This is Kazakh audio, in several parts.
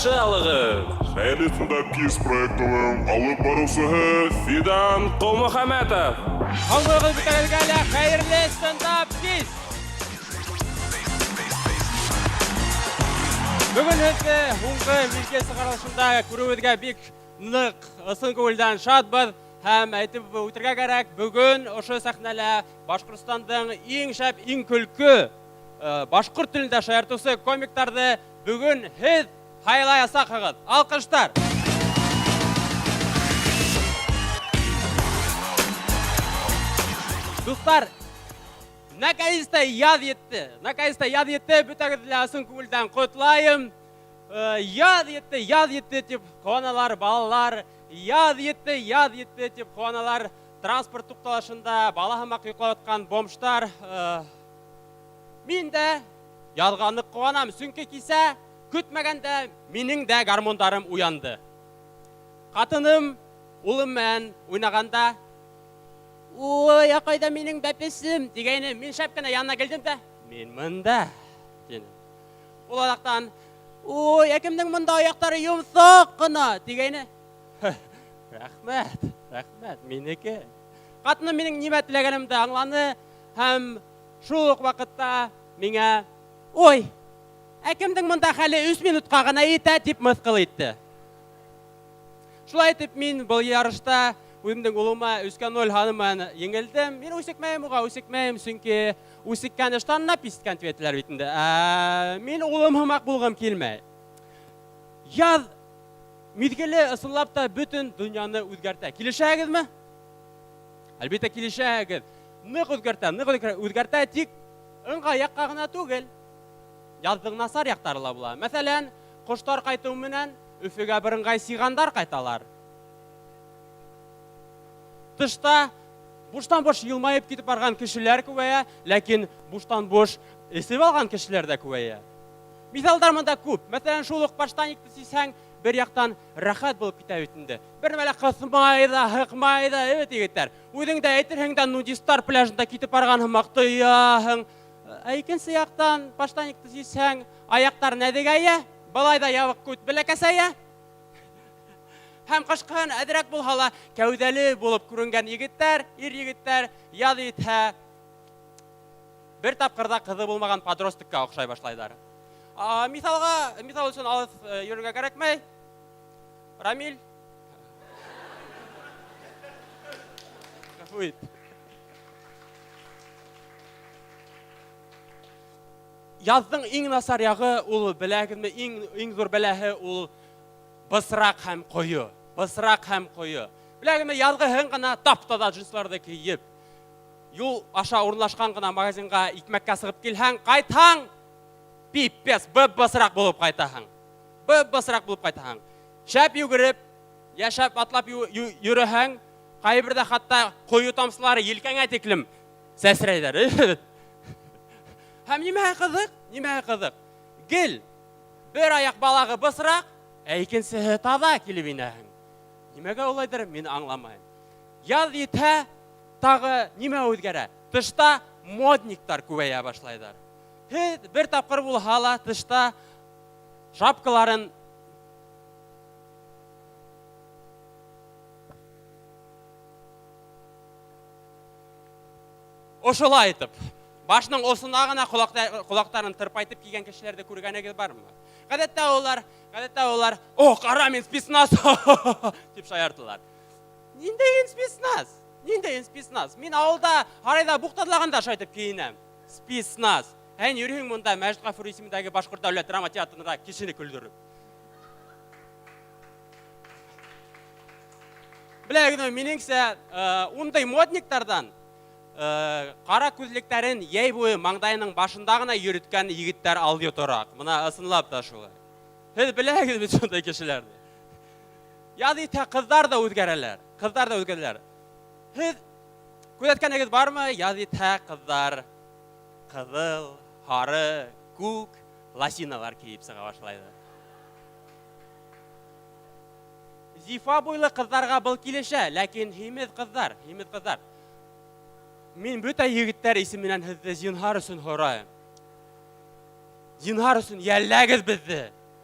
Каршы алығыз. Шәйлісінде пис проектінің алып барушысы Фидан Құлмұхаммедов. Қаңғырғыз бітірілгелі қайырлы стендап пис. Бүгін өтті ұңғы милкесі қаралышында көруізге бек нық ысын көңілден шатбыз. Һәм әйтіп өтірге керек, бүгін ұшы сәхнәлі Башқұртстандың ең шәп, ең күлкі башқұрт тілінде шайыртусы комиктарды бүгін һез хайлай асақығыз. Алқыштар! Достар, наконец-то яд етті, бүтәгізілі асын көңілден құтлайым. Яд етті деп қуаналар балалар, яд етті деп қуаналар транспорт тұқталашында балахымақ ұйқылатқан бомштар. Мен де ядғаны қуанам, сүнке кесе, күтмәгенде менің де гармондарым уянды. Қатыным, ұлым мән ойнағанда, «Ой, қайда менің бәпесім» дегені мен шәпкіне янына келдім де, «Мен мұнда» дені. Ол адақтан, «Ой, әкімнің мұнда аяқтары емсақ қына» дегені, «Рахмет, менеке». Қатыным менің неме тілегенімді аңланы, һәм шулық вақытта меңе, «Ой, әкімдің мұнда хәлі 3 минутқа ғана еті» деп мысқыл етті. Шулай етіп мен бұл ярышта өзімдің ұлыма 3-0 ханымын еңілдім. Мен өсекмейім ұға, өсекмейім, сүнке өсеккен іштанына писткен тветілер бетінде. Мен ұлым хымақ болғым келмей. Яз мезгілі ысылап та бүтін дүнияны өзгерті. Келешәгіз ме? Әлбетте келешәгіз. Нық өзгерті, тек ыңға яққа ғына түгел. Яздың насар яқтарыла бұла. Мәселен, құштар қайту менен үфіге біріңғай сиғандар қайталар. Тышта бұштан-бұш елмайып кетіп барған кішілер көбейе, ләкин бұштан-бұш есеп алған кішілер де көбейе. Мисалдар мұнда көп. Мәселен, шулық баштан екті сейсәң, бір яқтан рахат болып кете өтінді. Бір мәлі қысмайды, хықмайды, өт егеттер. Өзіңді әйтірхіңден нудистар пляжында кетіп барған хымақты яғың. Әйкінсі яқтан баштан екті сейсәң, аяқтар нәдігәйе, балайда явық көт білекәсәйе. Һәм қышқын әдірек бұл хала кәудәлі болып көрінген егеттер, егеттер, яд етті бір тапқырда қызы болмаған подростыққа оқшай башлайдар. Мисал үшін алыс үйірге керекмей. Рамиль. Яздың ең насар яғы ол біләгізме, ең зор біләхі ол бысырақ һәм қойы. Біләгіме язғы хын ғана таптада жүнсларды кейіп. Юл аша орынлашқан ғана магазинға икмәкке сығып келхәң, қайтаң, пиппес, бысырақ болып қайтаң. Шәп югіріп, я шәп атлап юріхәң, қайбірді қатта қойы тамсылары елкәңә теклім сәсірейдер. Һәм немәе қызық? Гіл, бір аяқ балағы бысырақ, әйкінсі тада келіп енәң. Немеге олайдыр, мен аңламайын. Яз еті тағы неме өзгәрі? Тышта модниктар көбейе башлайдар. Бір тапқыр бұл хала тышта шапкаларын ошыла айтып, башының осынағына құлақтарын тырпайтып киген кешілерді көргенегіз бар ма? Ғадетті олар, «О, қара мен спецназ!» деп шайартылар. Нендейін спецназ? Мен ауылда, арайда бұқтадылағанда шайтып кейінем. Спецназ. Әйін өрің мұнда Мәжит Ғафур есіміндегі Башқұрт дәулет драма театрында кешені күлдіріп. Біләгіні, меніңсе, ондай модниктардан қара көзліктерін ей бойы маңдайының башындағына үйреткен егіттер алды тұрақ. Мұна ысынлап та шулай. Біләгіз бет сондай кешілерді. Яды та қыздар да өзгерелер. Көзеткенегіз бар ма? Яды та қыздар қызыл, хары, көк, ласиналар кейіп сыға башлайды. Зифа бойлы қыздарға бұл келеші, ләкин хемет қыздар. Мен бүті егіттер есімінен хізді зинхар үшін хорайым. Зинхар үшін елләгіз бізді.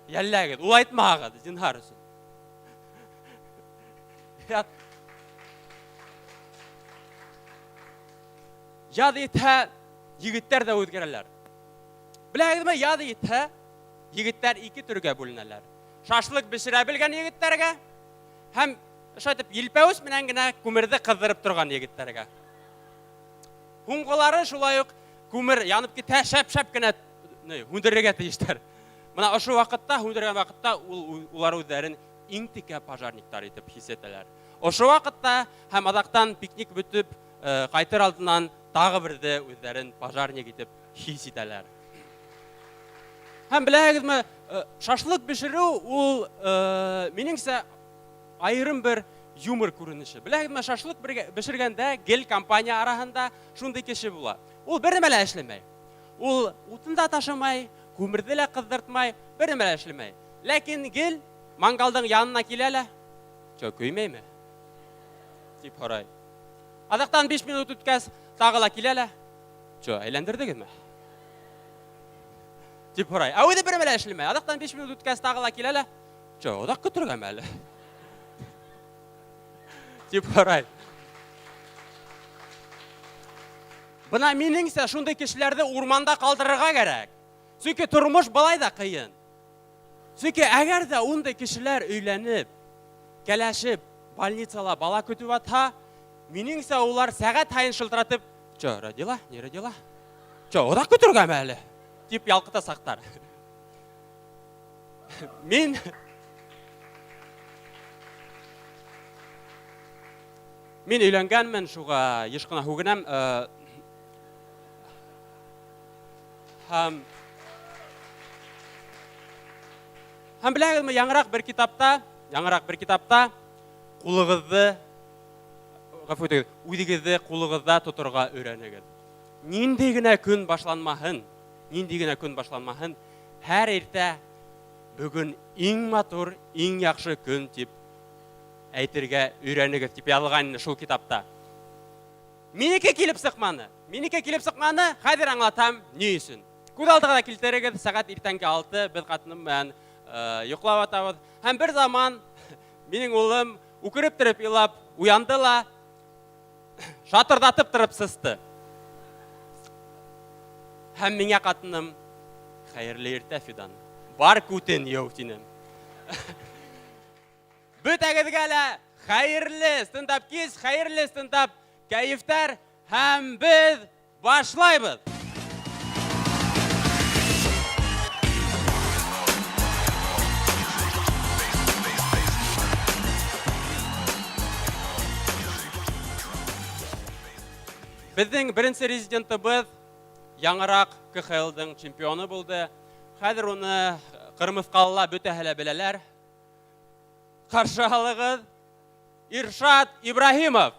Йәлләгез, ул айтмагыз, зинһар өчен. Яд итһә, егеттәр дә үзгәрәләр. Беләгезме, яд итһә, егеттәр ике төргә бүленәләр. Шашлык бешерә белгән егеттәргә һәм шайтып елпәүс менән генә күмерде кыздырып торган егеттәргә. Хуңгылары шулай ук күмер янып китә, шәп-шәп кенә һүндерергә тиештәр. Менә ошо вакытта, һүндергән вакытта улар үзләрен иң тикә пожарниктар итеп хис итәләр. Ошо вакытта һәм адактан пикник бүтеп, кайтыр алдыннан тагы берде үзләрен пожарник итеп хис итәләр. Һәм беләгезме, шашлык бешерү ул минеңсә айрым бер юмор күренеше. Беләгезме, шашлык бешергәндә гел компания арасында шундый кеше була. Ул бер нәмә лә эшләмәй. Ул утында ташымай, күмерде лә кыздыртмай, бер нәмә лә эшләмәй. Ләкин гел мангалдың янына килә лә, "Чо, көймәйме?" дип һорай. Адактан 5 минут үткәс, тагы ла килә лә, "Чо, әйләндердегезме?" дип һорай. Ә үзе бер нәмә лә эшләмәй. Адактан 5 минут үткәс, тагы ла килә лә, "Чо, одак көтәргәме әле?" дип һорай. Бына минеңсә шундый кешеләрне урманда калдырырга кирәк. Чөнки тормыш былай да кыен. Чөнки әгәр дә ундай кешеләр өйләнеп, кәләшеп, больницала бала көтүп атса, минеңсә улар сәгать һайын шылтыратып, "Чо, родила? Не родила? Чо, одак көтәргәме әле?" дип ялкыта сактар. Мин өйләнгәнмен, шуга еш кына үгенәм. Һәм беләгезме, яңарак бер китапта кулыгызны, гафу итегез, үзегезне кулыгызда тотырга өйрәнегез. Нинди генә көн башланмаһын, һәр иртә бүген иң матур, иң яхшы көн дип әйтергә өйрәнегез дип язылган инде шул китапта. Минеке килеп сыкманы, хәзер аңлатам ни өчен. Күз алдыга килтерегез, сәгать иртәнге 6, без хатыным белән йоклап атабыз. Һәм бер заман минең улым үкереп торып илап уянды ла, шатырдатып торып сысты. Һәм миңа хатыным, "Хәерле иртә, Фидан. Бар күтен яу" динем. Бөтәгезгә лә хәерле стендап-кис, хәерле стендап кәефтәр һәм без башлайбыз. Безнең беренче резидентыбыз яңарак КХЛ-дың чемпионы булды. Хәзер уны Кырмыскалла бөтәһе лә беләләр. Каршы алыгыз, Иршат Ибраһимов.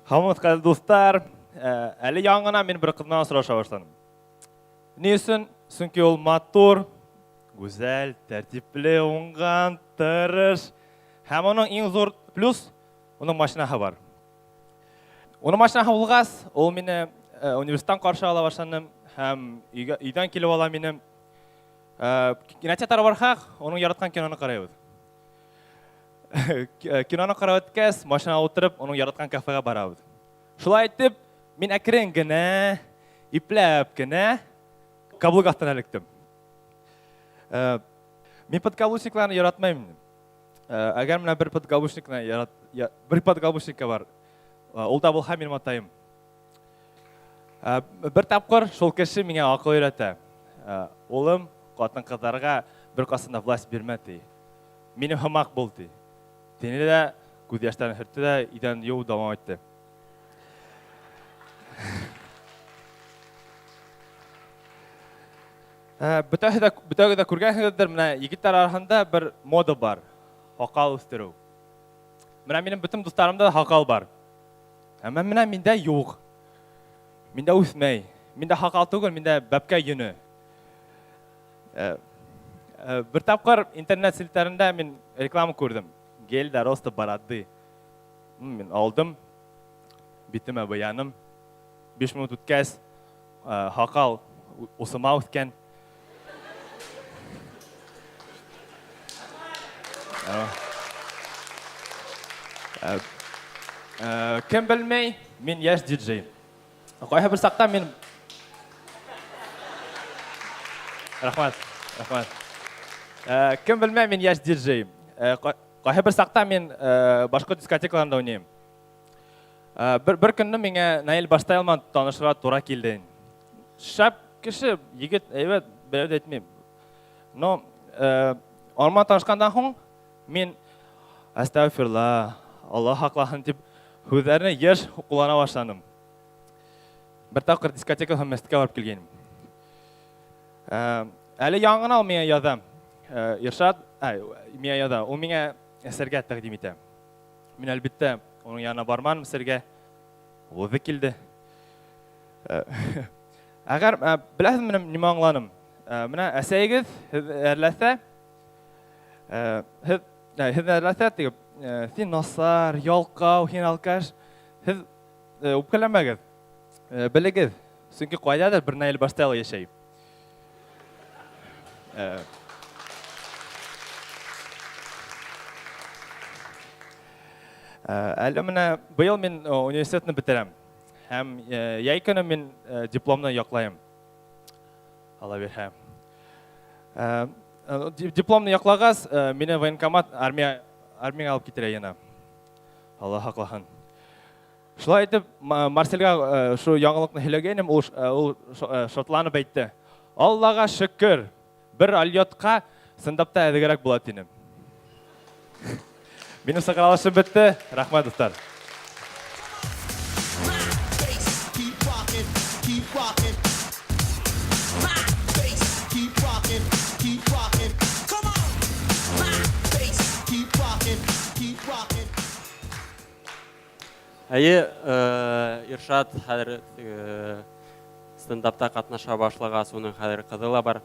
Хаммат кадерле достар, әле яңгына мен бер кыздан сораша башладым. Ни өчен? Чөнки ул матур, гүзәл, тәртипле, уңган, тырыш. Һәм аның иң зур плюс уның машинаһы бар. Уның машинаһы булгас, ул мине университеттан каршы ала башлады һәм өйдән килеп ала мине. Кинотеатр бархак, уның яраткан киноны карыйбыз. Киноны карап үткәс, машинага утырып, уның яраткан кафега барабыз. Шулай итеп, мин әкрен генә, ипләп генә каблук астына электем. Мин подкаблучникларны яратмыйм. Әгәр менә бер подкаблучник бар, ул да булһа минем атайым. Бер тапкыр шул кеше миңа акыл өйрәтә. Улым, хатын-кызларга бер касында власть бирмә ди. Минем хамак бул ди. Тине дә күз яшьтән хөртте дә идән юу дәвам итте. Бөтәгә дә күргәнсегездер, менә егетләр арасында бер мода бар. Хакал үстерү. Менә минем бөтен дусларымда да хакал бар. Әмма менә миндә юк. Миндә үсмәй. Миндә хакал түгел, миндә бәбкә йөне. Bir tapqar internet sitelерінде мен реклама көрдім. Гель для роста бороды. Мен алдым. Битіме баяным. 5 минут өткәс, хақал усыма өткен. Кім білмей, мен яш диджей. Қойға бір сақта мен... Рахмат. Кім білмей, мен яш диджей. Қойға бір сақта мен башқа дискотекаларында ойнайым. Бір күнні менге Наил Баштайлман танышыра тура келді. Шап кіші, егет, әйбет, бәрі етмейм. Но, онымен танышқандан соң, мен астағфирулла, Аллах хақлағын деп, өздеріне еш қолана башланым. Bir taqır diskoteka hömmeslikə varıp kelgenim. Әлі яңына ол мене язам. Иршад, мене яза. Ол мене әсәргә тәқдим итә. Мен әлбетте оның янына барманым әсәргә. Өзі келді. Әгәр біләсіз менің неме аңланым. Менә әсәйгіз әрләсә, һез әрләсә тегіп, сен насар, ялқау, сен алкаш, һез үпкәләмәгез. Білігіз, сүнкі қойдадыр бір Наил Баштайлы ешей. Әлі міне бұйыл мен университетіні бітірем. Әм яй күні мен дипломны яқлайым. Алла берхәм. Дипломны яқлағаз, мені военкомат армия алып кетірі ені. Алла хақлағын. Шулай етіп, Марсельға шу яңылықны хелегенім, ол шотланып әйтті. Аллаға шүкір, бір альотқа сындапта әдігірек болады денім. Менің сақыралышы бітті. Рахмат, достар. Әйе, Иршад хәдір стендапта қатнаша башлыға соның хәдір қызыла бар.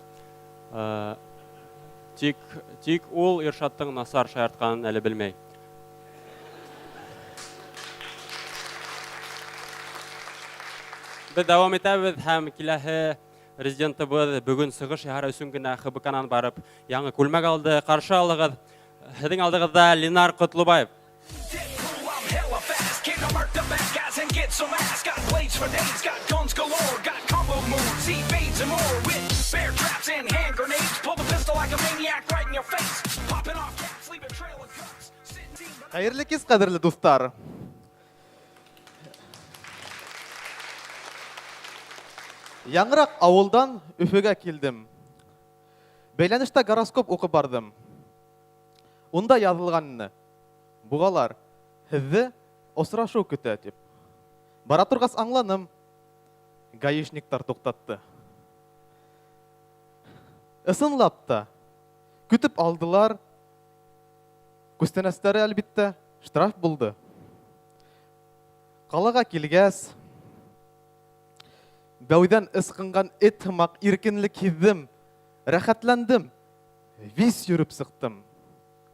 Тик ол Иршадтың насар шаяртқанын әлі білмей. Біз дәвам етәбіз һәм киләһе резидентыбыз бүгін Сығыш шәһәре үсүнгенә ХБКнан барып, яңы күлмәк алды, қаршы алығыз. Һеҙҙең алдығыҙҙа Ленар Ҡотлобаев. Some ass, got blades for days, got guns galore, got combo moves, evades and more with bear traps and hand grenades. Pull the pistol like a maniac right in your face, popping off caps, leave a trail of guts. Xayrli kez, qadrli dostlar. Яңырақ ауылдан Өфөгә келдім. Бәйләнештә гороскоп оқып бардым. Онда язылғанны. Бұғалар, һеҙҙе осрашу көтә тип. Бара торғас аңланым. Гаишниктар тоқтатты. Ысынлап та көтіп алдылар. Күстәнәстәре әлбитте штраф булды. Қалаға келгәс, бәүдән ысқынған эт һымаҡ иркенлек һиҙҙем, рәхәтләндем. Вис йөрөп сыҡтым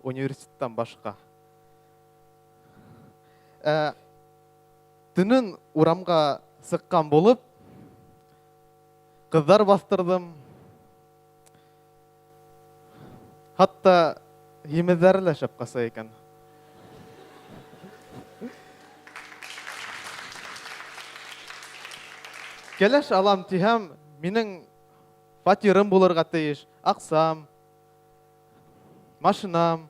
университеттан башҡа. Төнөн урамға сыҡҡан булып, ҡыҙҙар баҫтырҙым. Хатта емеҙҙәре лә шәп ҡаса икән. Кәләш алам тиһәм, минең фатирым булырға тейеш, аҡсам, машинам.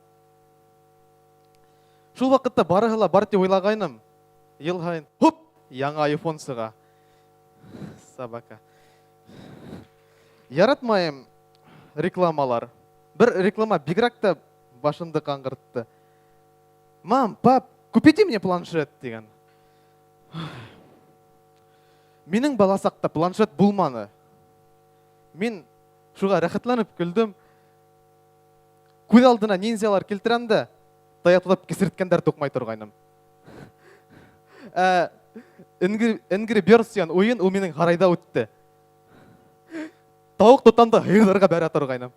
Шул ваҡытта барыһы ла бар тип уйлағайным. Йыл һайын, хуп, яңы iPhone сыға. Собака. Яратмайым рекламалар. Бір реклама бигерәк тә башымды ҡаңғыртты. Мам, пап, купите мне планшет деген. Минең бала саҡта планшет булманы. Мин шуға рәхәтләнеп көлдөм. Күҙ алдына ниндзялар килтерәм дә, таятылып кисерткәндәр туҡмай торғайным. Angry Birds дигән уйын ул минең һарайҙа үтте. Тауыҡ тотам да һыйырҙарға бәрә торғайным.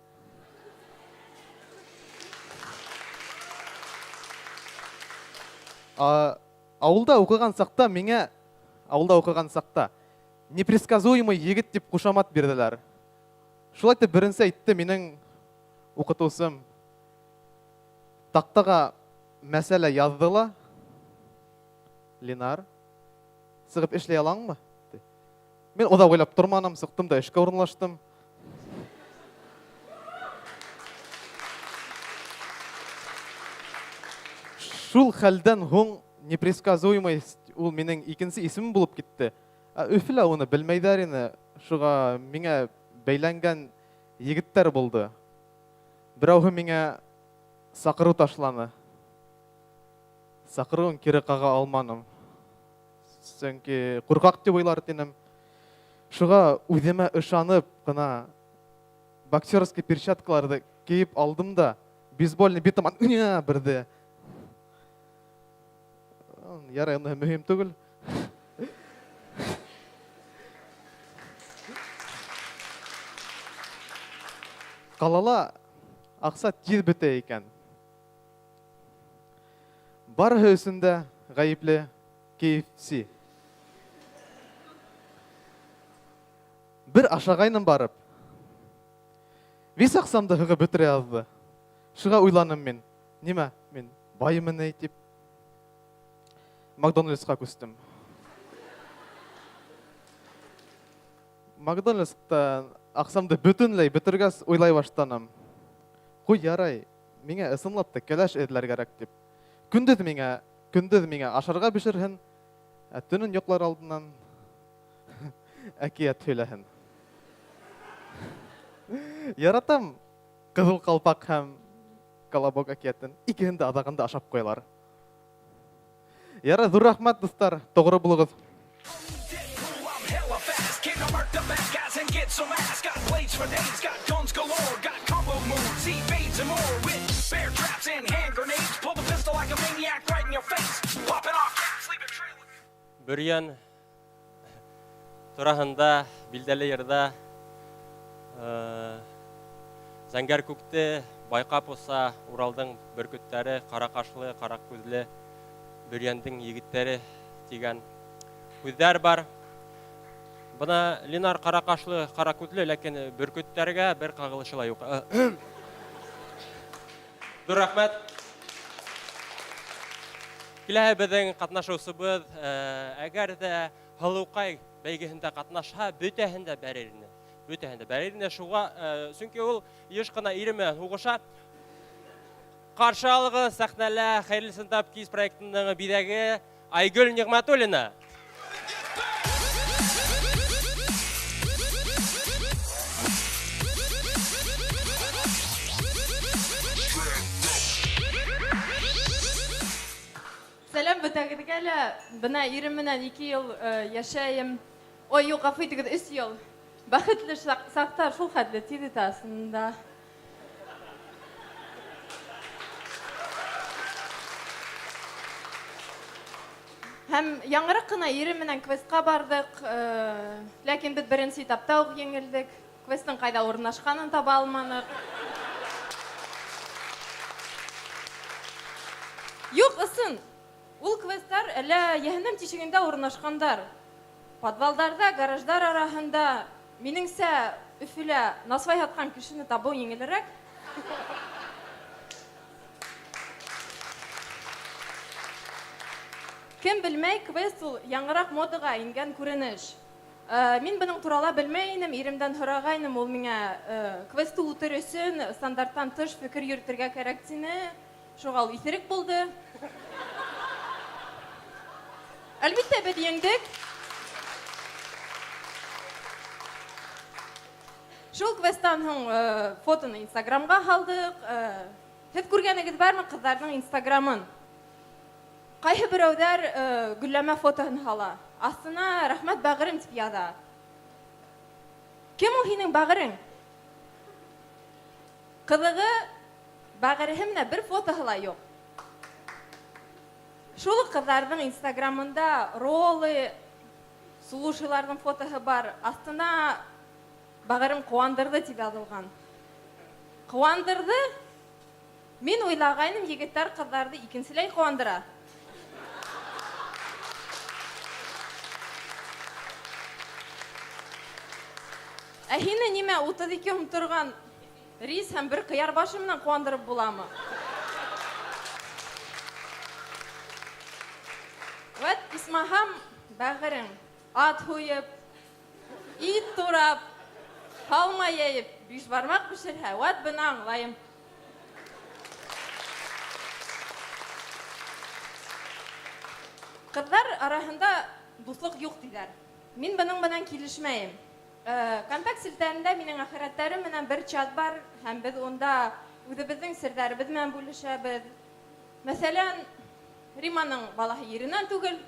Ауылда оқыған сақта меңе, ауылда оқыған сақта, непредсказуемый егіт деп қошамат берділер. Шулайты бірінсі айтты менің оқытусым. Тақтаға мәселе яздыла. Ленар, сығып ішлей алаң ба? Мен ода ойлап тұрманым, сықтым да ішке орынлаштым. Шул хәлдән хоң непредсказуемость ул менің икенче исемем булып китте. Өфілә оны белмәйдәр ине. Шуға миңа бәйләнгән егеттәр булды. Берәүһе миңа сакыру ташланы. Сакыруын кире кага алманым. Сөнки куркак дип уйлар идем. Шуға үземә ышанып кына боксерский перчаткаларды киеп алдым да, бейсбольный битыман бірде. Ярай, оны мөһим түгел. Қалала ақса тиз бітә икән. Барыһы өсендә гаепле KFC. Бір ашағайным барып, вес ақсамды хығы бітіре азды. Шыға уйланым мен, неме, мен байымын әйтіп, Макдональдсқа көстім. Макдональдста ақсамды бүтінлей бітіргәс ойлай баштаным. Қой ярай, меңе ысынлапты кәләш әділер керек деп. Күндіз меңе ашарға бішірхін, түнін йоқлар алдынан әкият сөйләһен. Яратам Қызыл Қалпақ һәм Колобок әкиятын икеһен дә адағында ашап қойлар. Яра, зур рахмат, достар, тоғры булығыз. Бүрген турahында, билдәле ерда зәңгәр күкте байқап оса Уралдың бүркіттері, қара қашлы, қара көзлі Бүргендің егіттері деген көздер бар. Бұна Ленар қара қашлы, қара көзлі, ләкин бүркіттерге бір қағылышыла yok. Dur рахмет. Киләһе безнең катнашучыбыз, әгәр дә Халыкай бәйгеһендә катнаша, бөтәһендә бәрерне. Бөтәһендә бәрерне шуга, чөнки ул еш кына иреме хугыша. Каршы алыгы сәхнәлә Хәйрле Сындап Киз проектының бидәге Айгөл Нигъмәтуллина. Сәлам бөтәгедгә лә, бына ирем менән 2 ел яшәйем. Ой, юк, гафу итегез, 3 ел. Бәхетле сакта шул хәтле тиде тасында. Һәм яңгырак кына ирем менән квестка бардык, ләкин без беренче этапта ук еңелдек. Квестның кайда урнашканын таба алмадык. Юк, ысын. Ул квесттар әле яһәннәм тишегендә урнашкандар. Подвалдарда, гараждар арасында, минеңсә, Өфөлә насвай яткан кешене табу еңелрәк. Кем белмәй, квест ул яңгырак модага ингән күренеш. Мин буның турала белмәйнем, иремдән һорагайным, ул миңа квестты утыр өчен стандарттан тыш фикер йөртергә кирәк дине. Шуга ул исерек булды. Әлбиттә, без еңдек. Шул квесттан һоң фотоны Инстаграмга һалдык. Һез күргәнегез бармы кызларның Инстаграмын? Кайһы берәүләр гөлләмә фотоһын һала. Астына рәхмәт бәгырем дип яза. Кем ул һинең бәгырең? Кызыгы бәгыреһенә бер фотоһы ла юк. Шул кызларның Инстаграмында роллы, сулушыларның фотоһы бар. Астына бәгырем куандырды дип язылган. Куандырды? Мин уйлагайным, егетләр кызларды икенчеләй куандыра. Ә һине нимә 32 һум торган рис һәм бер кыяр башы менән куандырып буламы? Вот, исмаһам, бәгырың, ат һуеп, ит турап, халма яйып, биш бармак пешерһә, вот быны аңлайым. Кызлар арасында дуслык юк диләр. Мин буның белән килешмәйм. Контакт селтәрендә минең ахирәтләрем менән бер чат бар, һәм без онда үзебезнең серләребез белән бүлешәбез. Мәсәлән, Риманың балаһы иреннән түгел.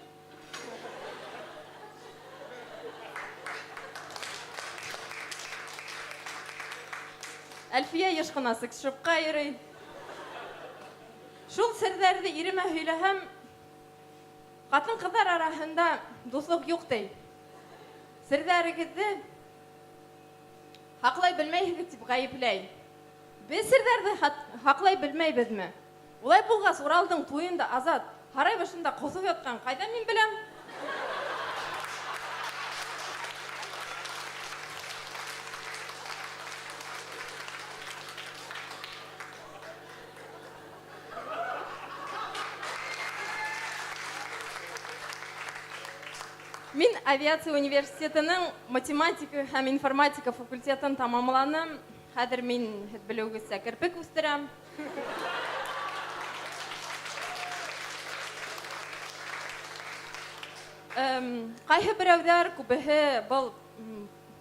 Әлфия еш кына сыкшыпка йөрөй. Шул серләрне иремә һөйләһәм, хатын-кызлар арасында дуслык юк ди. Серләрегезне хаклай белмәйсегез дип гаепләй. Без серләрне хаклай белмәйбезме? Улай булгас, Уралдың туенда Азат һарай башында косып яткан кайда мин беләм? Мин авиация университетының математика һәм информатика факультетін тамамланым. Хәзер мин белүегезчә кирпек үстерәм. Кайһы берәүләр күбеһе был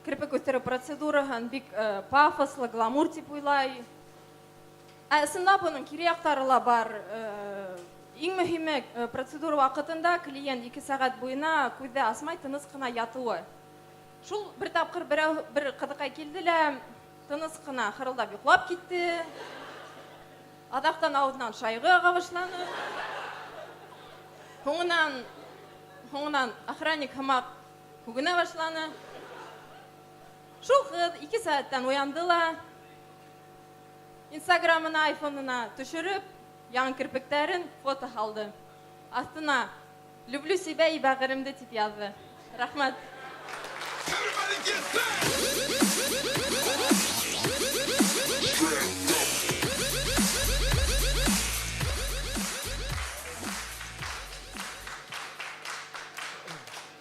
кирпек үстерү процедураһын бик пафослы, гламур дип уйлай. Әсендә буның кире яктары ла бар. Иң мөһиме процедура вакытында клиент 2 сәгать буена күздә асмай тыныс кына ятуы. Шул бер тапкыр бер кызыкай килде лә тыныс кына хырылдап йоклап китте. Адактан авызынан шайгы ага башланы. Һуңынан охранник һамак күгенә башланы. Шул кыз 2 сәгатьтән уянды ла Инстаграмына, айфонына төшереп, яңа кирпектәрен фото алды. Астына "Люблю себя и бәгыремде" дип язды. Рахмат.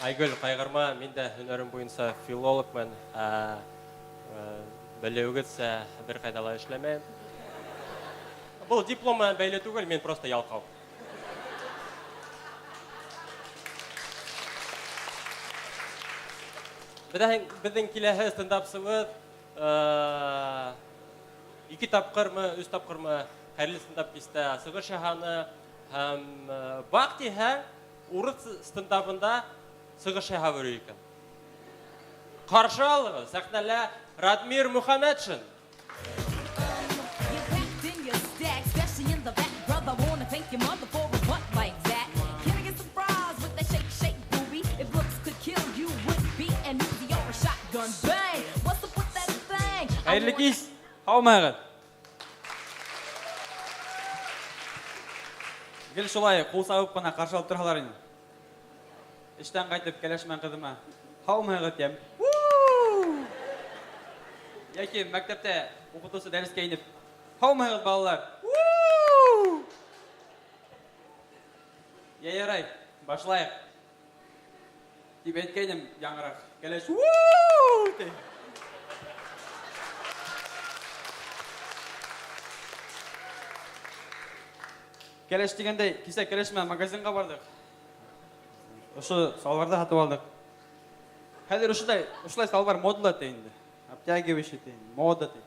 Айгөл, кайгырма, мин дә һөнәрем буенча филологмын. Белүегезчә бер кайда ла эшләмәйм. Бұл дипломы бәйле түгел, мен просто ялқау. Біздің киләһе стендапсыбыз 2 тапқырмы, 3 тапқырмы хәйрле стендап кистә Сыгыр шаһаны һәм Бакти һәм урыс стендапында Сыгыр шаһы йөри икән. Каршы алыгыз, сәхнәлә Радмир Мөхәммәтшин. In the back, brother, wanna thank your mother for a butt like that. Can I get some fries with that shake, booby? If looks could kill you, would be an Uzi or a shotgun. Bang! What's up with that thing? Хәйрле кич, һаумыгыз. Гел шулай кул сабып кына каршы алып торалар инде. Эштән кайтып кәләшмән кызыма. Һаумыгыз дим. Яки мәктәптә укытучы дәрескә инеп. Һаумыгыз балалар. Я ярай, башлайык. Дип әйткәйнем яңгырак. Кәләш. Кәләш дигәндәй, кисә кәләшмә магазинга бардык. Ошы салбарда сатып алдык. Хәзер ушулай салбар модалы инде. Обтягивающий тен, мода тен.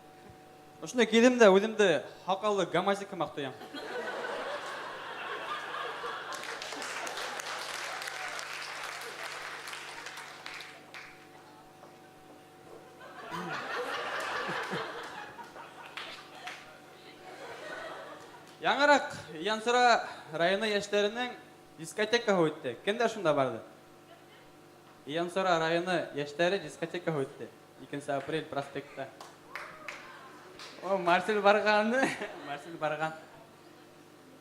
Ушуны кидем дә үземде хакалы гамазик мактыям. Яңарак Янсыра районы яшьләренең дискотекаһы үтте. Кемдә шунда барды? Янсыра районы яшьләре дискотекаһы үтте. 2 апрель проспектта. О, Марсель барган.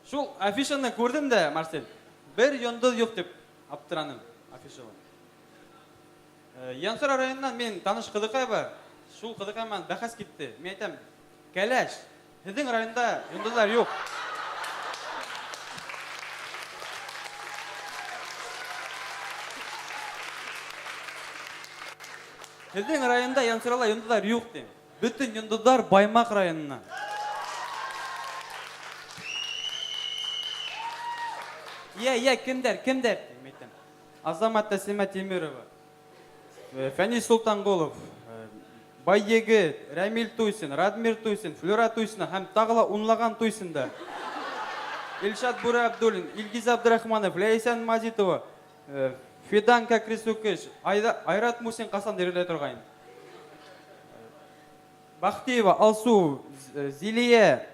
Шул афишаны күрдем дә, Марсель. Бер йондыз юк дип аптыраным афишаны. Янсыра районыннан мен таныш кызыкай бар. шул кызыкка мен бәхәс китте. Мен әйтәм, кәләш, һезнең районда йондызлар юк. Һезнең районда Янсырала йондызлар юк дим. Бүтән йондызлар Баймак районыннан. Я, кемдер? Мен әйтәм. Азамат Тәслимә Темирова. Фәнис Султанголов, Байегет, Рамил Туйсын, Радмир Туйсын, Флюра Туйсына һәм тагыла унлаган Туйсында. Илшат Бура Абдуллин, Илгиз Абдрахманов, Ләйсән Мазитова, Фидан Какрисукыш, Айрат Мусин Касан дирелә торган. Бахтиева, Алсу, Зилия,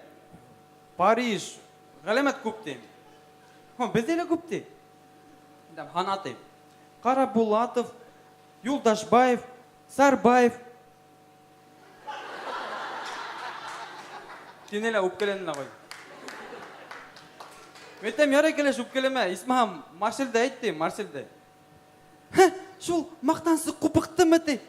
Париж, галәмәт күп дим. Бездә лә күп ди. Ханатый, Карабулатов, Юлдашбаев, Сарбаев. Тинелә үпкәләнә кой. Мәйтәм ярый кәләш үпкәләмә, исмаһам Марселдә әйтте, Марселдә. Шул мактансы купыктымы ди.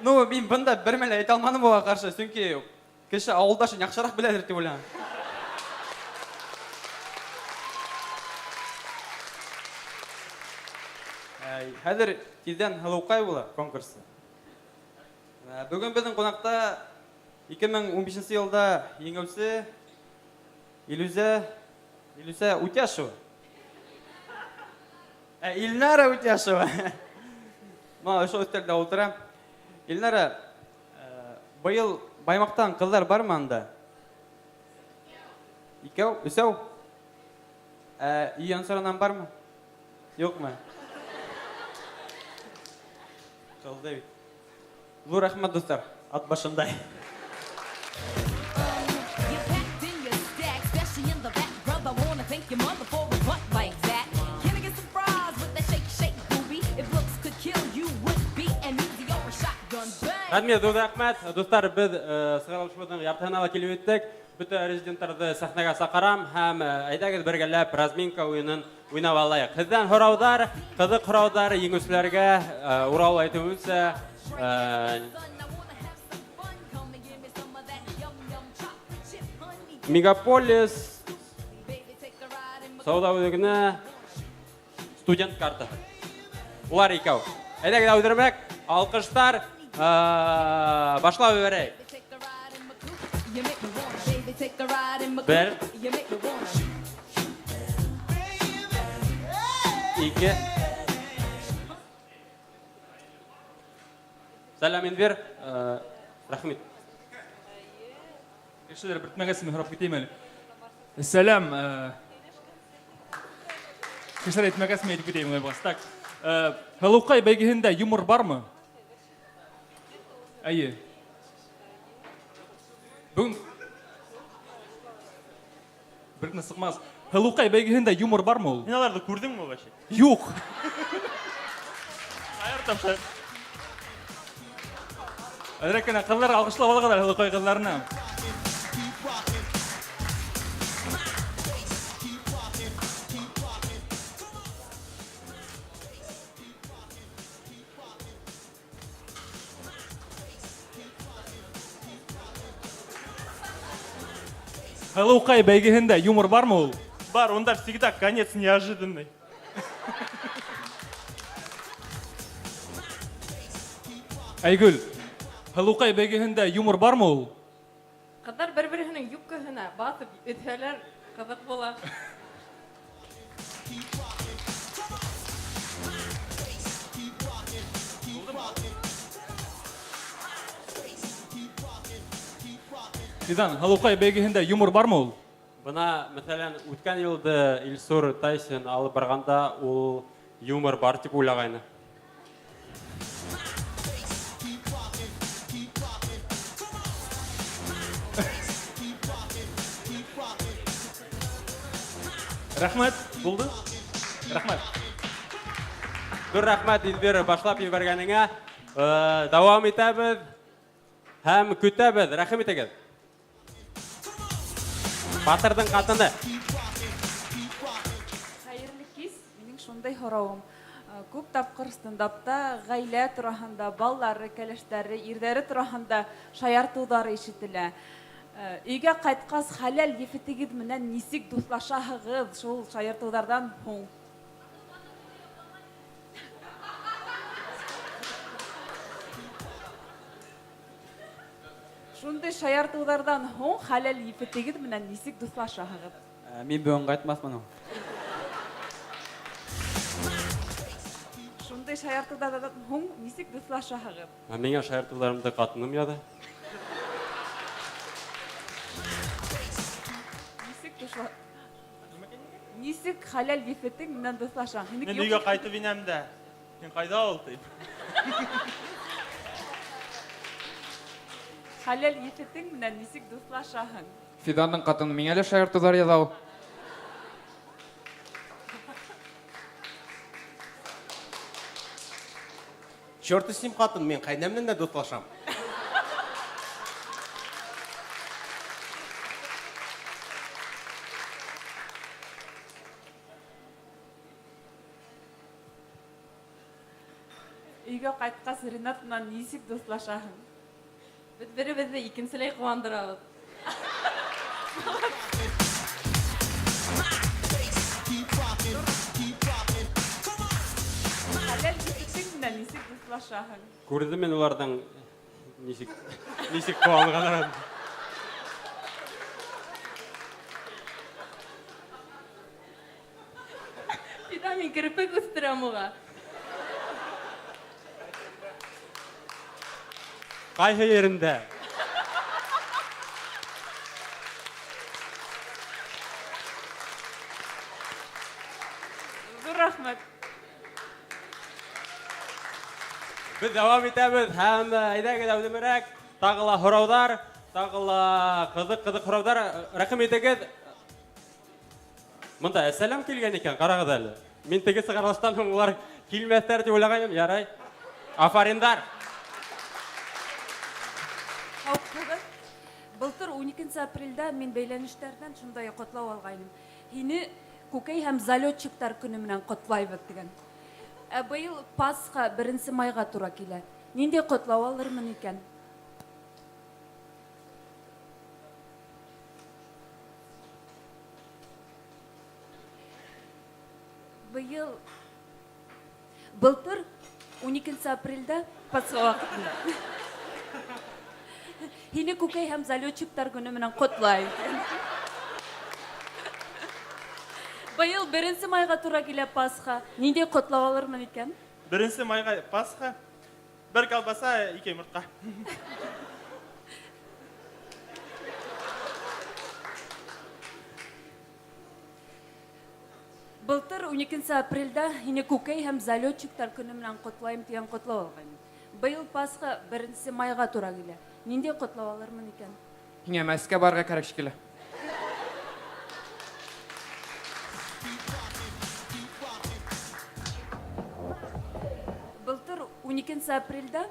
Ну, мин бында бер мәле әйтә алмадым буга каршы, чөнки кеше авылдашын яхшырак беләдер дип уйлам. Хәзер тиздән Һылыукай була конкурсы. Бүген безнең кунакта 2015 елда еңеүче Илюза Утяшева. Илнара Утяшева. Ма, шул өстәлдә утыра. Илнара, быел Баймактан кызлар бармы анда? Икәү, өсәү? Янсыраннан бармы? Юкмы? Кылды бит. Зур рәхмәт достар, ат башындай. You packed in your stack, especially in the back, brother. Wanna thank your mother for a butt like that. Can I get some fries with that shake, booby? If looks could kill you, would be an easy or a shotgun bang. Рәхмәт, зур рәхмәт. Достар, без сыгырылышыбызның яртыһына килеп еттек. Бүтән резидентларны сәхнәгә сакырам һәм әйдәгез бергәләп разминка уенын уйнап алайык. Һездән һораудар, кызык һораудар еңүчеләргә урау әйтүенчә Мегаполис сауда үзәгенә студент карта. Улар икәү. Әйдәгез әүдермәк, алкыштар, башлап җибәрәйек. Бер, ике. Сәлам Инвер, рәхмәт. Кешеләр бер мәгәсен һорап китәм әле. Сәлам. Кешеләр мәгәсен әйтеп китәм әле бас. Так. Һылыукай бәйгеһендә юмор бармы? Әйе. Бүген Біркіне сықмаз. Һылыукай бәйгеһендә юмор бармы ул? Мин аларны күрдеңме вообще? Юк. Аяртам шәп. Әдрәкәнә кызлар алкышлап алганнар Һылыукай кызларына. Һылыукай бәйгеһендә юмор бармы ул? Бар, онда всегда конец неожиданный. Айгүл, Һылыукай бәйгеһендә юмор бармы ул? Кызлар бер-беренең юбкаһына басып үтһәләр, кызык була. Фидан, Һылыукай бәйгеһендә юмор бармы ул? Бына, мәсәлән, үткән елда Илсур Тайсон алып барганда ул юмор бар дип уйлагайны. Рәхмәт, булды? Рәхмәт. Зур рәхмәт Инвер башлап ебәргәнеңә. Дәвам итәбез һәм көтәбез. Рәхим итегез. Батырдың қатыны. Хәерле кис, минең шундай һорауым. Күп тапкыр стендапта гаилә турасында, баллары, кәләшләре, ирләре турасында шаяртулар ишетелә. Өйгә кайткас, хәләл ефетегез менән нисек дуслашаһыгыз шул шаяртулардан һуң? Шундый шаяртулардан һуң хәләл ефетегез менән нисек дуслашаһыгыз? Мин бүгін қайтмасмын. Шундый шаяртулардан һуң нисек дуслашаһыгыз? Миңа шаяртуларымды қатыным яды. Нисек хәләл ефетең менән дуслашаһың? Мен үйгө кайтып инем да. Сен кайда бол дейт. Хәләл ефетең менән нисек дуслашаһың? Фиданның катыны миңа әле шаяртулар яза ул. Чёрт с ним қатын, мен қайнаммен де дуслашам. Өйгә кайткас Ринат менән нисек дуслашаһың? Без беребезне икенчеләй куандырабыз. Хәләл ефетең менән нисек дуслашаһың? Күрдім мен олардан нисек қуанғанын. Фида, мен кірпік үстірем оға. Қайсы ерінде? Зур рахмет. Біз давам етеміз, һәм әйдәге дәудемірәк, тағыла хұраудар, тағыла қызық хұраудар, рақым етегіз. Мұнда әсәлем келген екен, қарағыз әлі. Мен теге сығарылыстан олар келместер деп ойлағайым, ярай. Афариндар. Былтыр 12 апрельдә мин бәйләнештәрдән шундай котлау алгайным. Һине күкәй һәм залетчиктар көне менән котлайбыз дигән. Быел Пасха 1 майга туры килә. Нинди котлау алырмын икән? Былтыр 12 апрельдә Пасха вакытында. Һине күкәй һәм залетчиктар көне менән котлай. Быел 1 майга туры килә Пасха. Нинди котлау алырмын икән? 1 майга Пасха. Бер колбаса, 2 йомырка. Былтыр 12 апрельдә һине күкәй һәм залетчиктар көне менән котлайм дигән котлау алгайным. Быел Пасха 1 майга туры килә. Нинди котлау алырмын икән? Һиңә Мәскәүгә барырга кирәк шикелле. Былтыр 12 апрельдә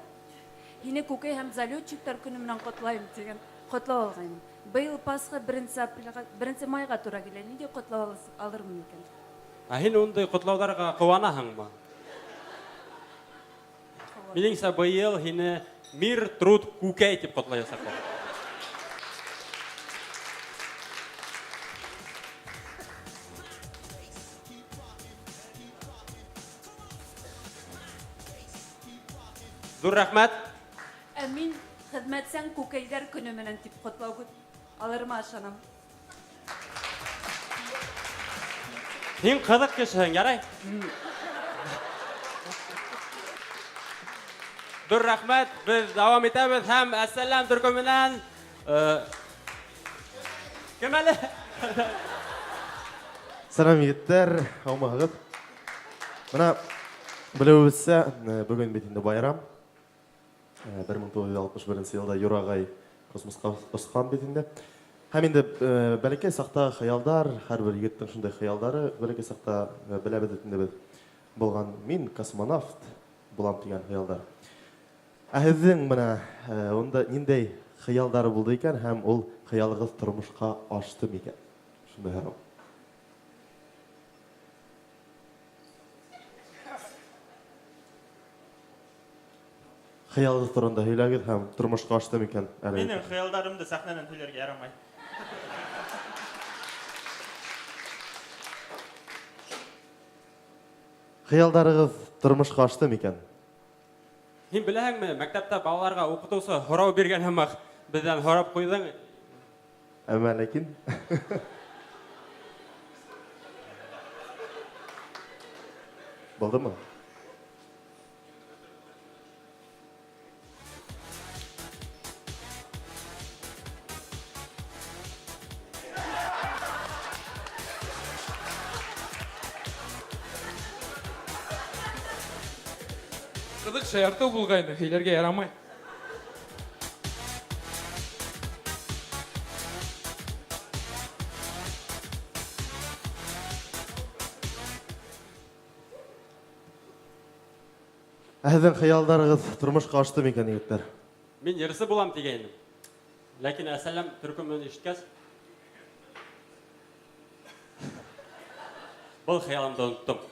һине күкәй һәм залетчиктар көне менән котлайм дигән котлау алгайным. Быел Пасха 1 майга туры килә. Нинди котлау алырмын икән? Һин ондай котлауларға куанаһыңмы? Минеңсә быел һине мир, труд, күкәй дип котлаясак. Зур рәхмәт. Мин хезмәтсән күкәйләр көне менән дип котлау алырмы ашанам. Һин кызык кешеһең, ярай. Зур рәхмәт. Без дәвам итәбез һәм әссәлам төркеменән кем әле? Салам егеттер, аумағыз. Мына білеуізсе, бүгін бит инде байрам. 1961 елда Юрагай космосқа ұшқан бит инде. Һәм инде бәләкәй сақта хыялдар, һәрбір егеттің шундай хыялдары, бәләкәй сақта беләбез инде без булган. Мин космонавт булам дигән хыялдар. Һезнең менә онда ниндәй хыялдары булды икән һәм ул хыялыгыз тормышка ашты микән? Шундай һәм. хыялы турында һөйләгез һәм тормышка ашты микән әле? Менің хыялдарымды сәхнәдән сөйләргә ярамай. Хыялдарыгыз тормышка ашты микән? Һин беләһеңме, мәктәптә балаларга укытучы һорау биргән һәммәк бездән һорап куйдың. Әмма ләкин булдымы? Кызык шаярту булгайны, һөйләргә ярамай. Әһҙең хыялдарыгыз тормышка ашты микән, егеттәр? Мин йырсы булам дигәйнем. Ләкин әсәләм төркемен ишеткәс, был хыялымды оныттым.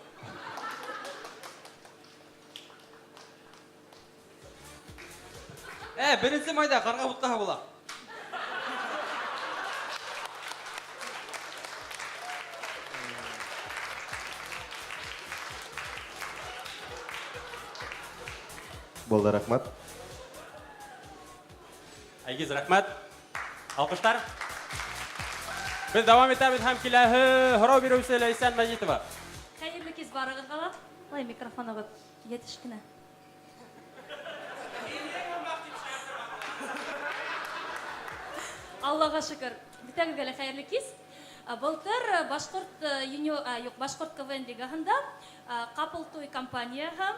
Беренче майда карга буткаһы була. Булды, рәхмәт. Айгиз, рәхмәт. Алкыштар. Без дәвам итәбез һәм киләһе һорау бирүче Ләйсән Мәҗитова. Хәерле кис барыгызга ла. Лай микрофоны йәтеш кенә. Аллаға шөкер. Битәгезгә лә хәерле кис. Былтыр Башкорт КВН лигаһында Капыл туй компанияһы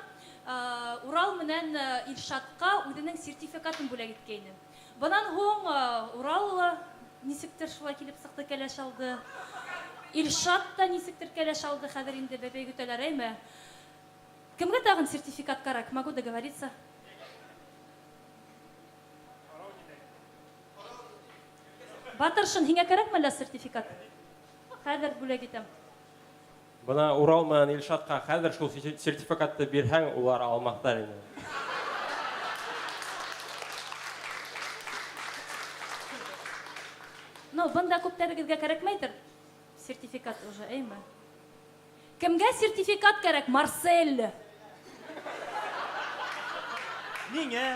Урал менән Илшатка үзенең сертификатын бүләк иткәйне. Бынан һуң Урал нисектер шулай килеп сыкты, кәләш алды. Илшат та нисектер кәләш алды, хәзер инде бәбәй көтәләр, әйме? Кемгә тагын сертификат кирәк? Могу договориться. Батыршын, һиңә кирәкме әллә сертификат? Хәзер бүләк итәм. Бына Урал менән Илшатка хәзер шул сертификатты бирһәң, улар алмаҡтар инде. Ну, бында күптәрегеҙгә кәрәкмәйҙер. Сертификат уже, әйме? Кемгә сертификат кәрәк? Марсель. Ниңә?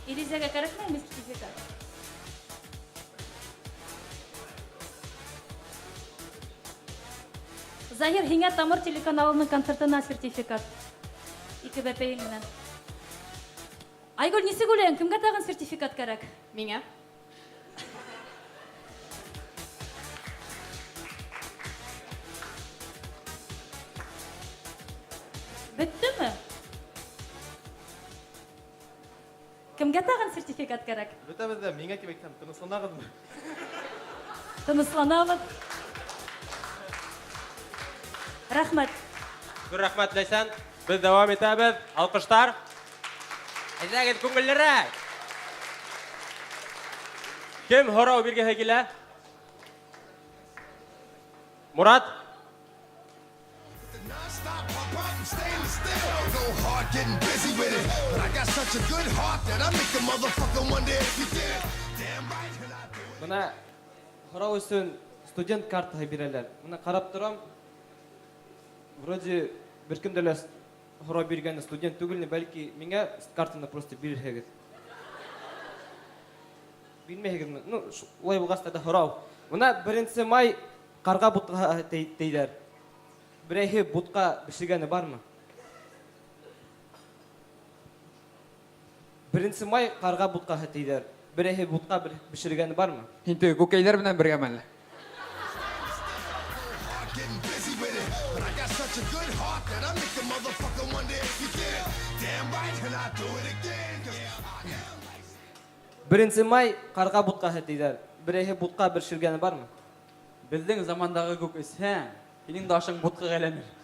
Илизәгә кәрәкмәйме сертификат? Заһир, һиңә Тамыр телеканалының концертына сертификат. 2 бәпәйең менән. Айгөл, нисек уйлайың, кемгә тагын сертификат кәрәк? Миңә. Бөттөмө? Кемгә тагын сертификат кәрәк? Бөтәбез дә миңә кебектән тынысланагызмы? Тынысланабыҙ. Рәхмәт. Рәхмәт, Ләйсән. Без дәвам итәбез. Алҡыштар. Әйҙәгеҙ, күңеллерәк. Кем һорау биргеһе килә? Мурат. Бына һорау өсөн студент картаһы бирәләр. Бына карап торам. Вроде бер кемдә лә һорау биргән студент түгелне, бәлки миңа картаны просто бирһәгез. Билмәйһегезме? Ну, шулай булгач та һорау. Бына 1 май карга бутка тейдәр. Берәйһе бутка бешергәне бармы? 1 май карга бутка тейдәр. Берәйһе бутка бешергәне бармы? Һин теге күкәйләр белән бергәме әллә? Беренче май карга бутка тейдәр. Берәйһе бутка бешергәне бармы? Безнең замандагы күк эсһәң, һинең дә ашың бутка әйләнер.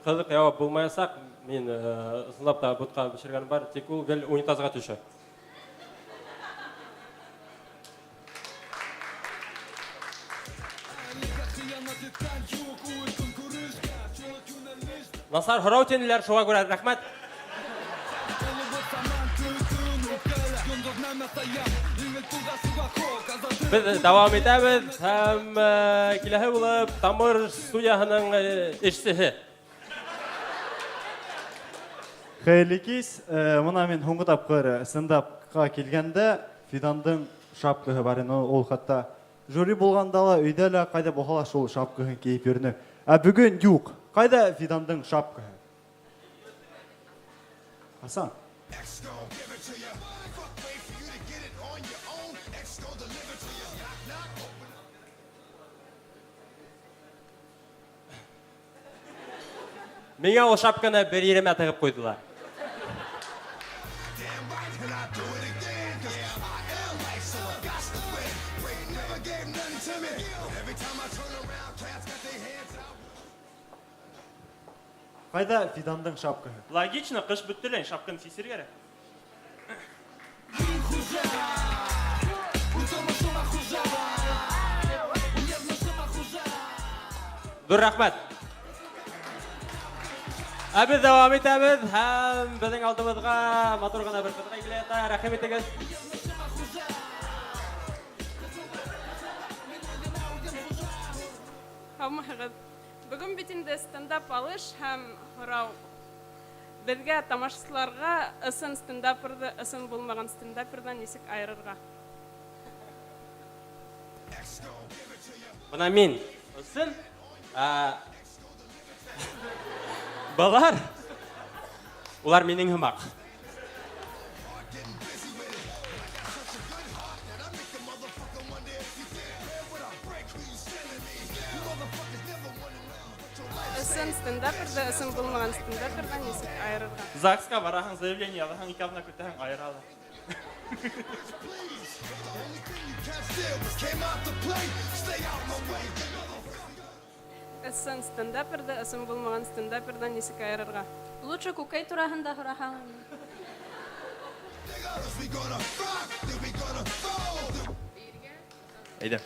қызық жауап болмайсақ, мен ысынлап та бұтқа пішіргенім бар, тек ол гел унитазға түші. Насар хұрау тенілер шуға көрі, рахмет. Біз давам етеміз, һәм келесі болып Тамыр студиясының ішсіхі. Қайырлы кез, мұна мен соңғы тапқыр стендапқа келгенде Фидандың шапкаһы бар еді, ол хатта жюри болғандала үйдәлі қайда болғала сол шапкаһын киіп жүрді. Бүгін юқ. Қайда Фидандың шапкаһы? Асан. Менге ол шапканы бір ереме тығып қойдылар. Қайда Фидандың шапкаһы? Логично, қыш бүттілен шапканы сесер керек. Dur рахмет. Біз давам етеміз, һәм біздің алдымызға матур ғана бір қызға келеді. Рахмет етіңіз. Хамағыз, бүгін бетінде стендап алыш һәм хұрау. Бізге тамашашыларға ысын стендаперді, ысын болмаған стендапердан несік айырырға. Бұна мен ысын, балар, олар менің хымақ. Ысын стендаперді, ысын болмаған стендапердан несік айырырға. ЗАГСқа барахан заявление алахан икавна көтәһәң айыралы. Ысын стендаперді, ысын болмаған стендапердан несік айырырға. Лучше кукай турахында хырахан. Әйдә.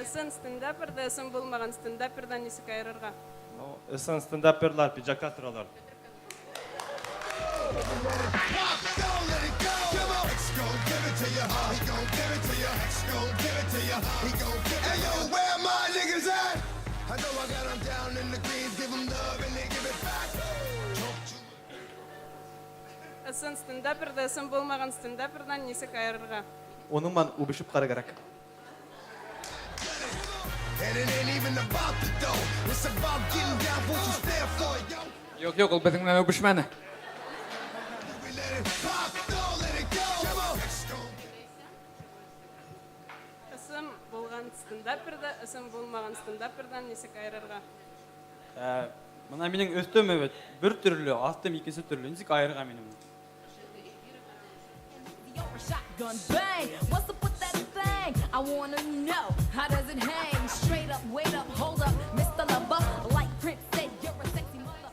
Ысын стендаперді, ысын болмаған стендапердан несік айырырға. Ысын стендаперлар пиджакка тұралар. Ысын стендаперді, ысын болмаған стендапердан несік айырырға. Оның ман убышып қары керек. Yok yok, ol bizimle öpüşmeni. Ысын болған стендаперді, ысын болмаған стендапердан несік айырырға. Мына менің өстім өбет, бір түрлі, астым екесі түрлі, несік айырға менің. Shotgun bang, what's up with that thing? I wanna know, how does it hang? Straight up, wait up, hold up, Mr. Lover, like Prince said, you're a sexy mother.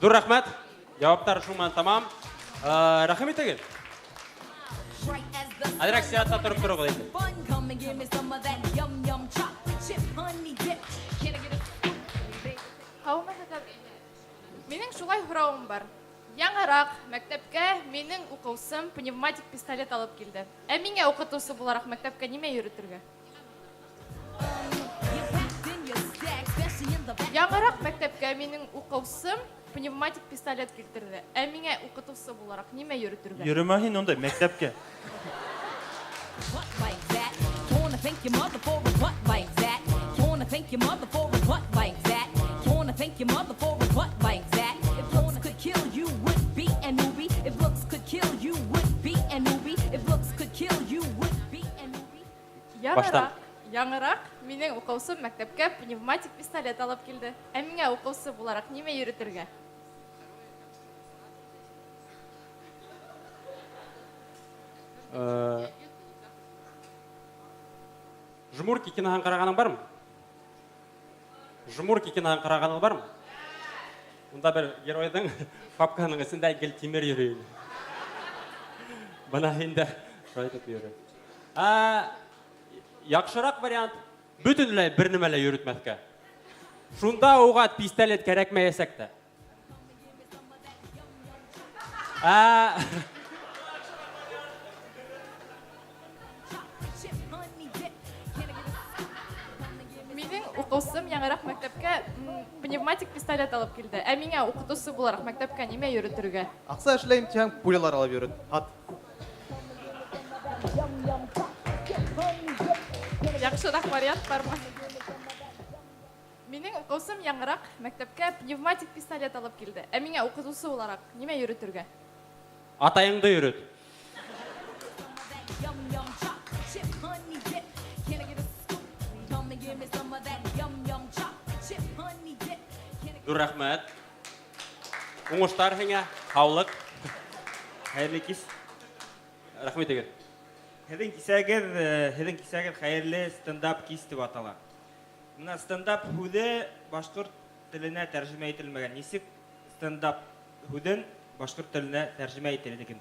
Dur рахмет. Жауаптар шуман тамам. Рахмет етіңіз. Әдірек сиятта тұрып тұрғы дейді. Fun, come and give me some of that yum yum chocolate chip honey dip. Can I get a scoop? Қауымасатар, менің шулай хұрауым бар. Яңырақ мәктәпкә менің оқушым пневматик пистолет алып келді. Меңә оқытусы буларак мәктәпкә нимә йөрөтергә? Яңырақ мәктәпкә менің оқушым пневматик пистолет килтерде. Меңә оқытусы буларак нимә йөрөтергә? Йөрмәһин ондай мәктәпкә. What like that? You wanna thank your mother for a butt like that? You wanna thank your mother for a butt like that? You wanna thank your mother for a butt like that? If looks could kill you, would be a movie. If looks could kill you, would be a movie. If looks could kill you, would be a movie. Яңырақ менің оқушым мәктәпкә пневматик пистолет алып келді. Меңә оқусы буларак нимә йөрөтергә? Жмурки киноһын қарағаның бар ма? Жмурки киноһын қарағаның бар ма? Унда бер геройдың папканың ісінде гел темір йөрөй. Бана инде шайтып йөрөй. Яхшырак вариант бөтенләй бер нәмәлә йөрүтмәскә. Шунда уга пистолет кирәкмәясәк тә. Минең укусым яңарак мәктәпкә пневматик пистолет алып килде. Ә миңа укытучы буларак мәктәпкә нимә йөрөтергә? Акса эшләйм тиһәң, пулялар алып йөрет. Ат. Яхшырак вариант бармы? Минең укусым яңарак мәктәпкә пневматик пистолет алып килде. Ә миңа укытучы буларак нимә йөрөтергә? Атайыңды йөрөт. Dur рәхмәт. Уңыштар һиңә, һаулык. Хәерле кис. Рәхмәт егет. Һеҙҙең кисәгеҙ хәйерле стендап кис дип атала. Мына стендап һүҙе башҡорт теленә тәржемә ителмәгән. Нисек стендап һүҙен башҡорт теленә тәржемә ителдеген?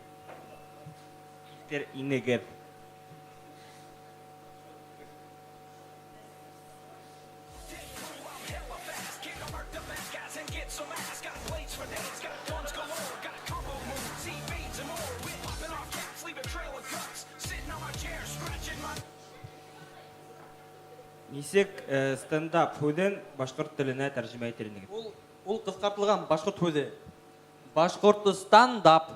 Итер инегеҙ. Нисек стендап һүҙен башҡорт теленә тәржемә ителдеген? Ул ҡыҫҡартылған башҡорт һүҙе. Башҡортостандап.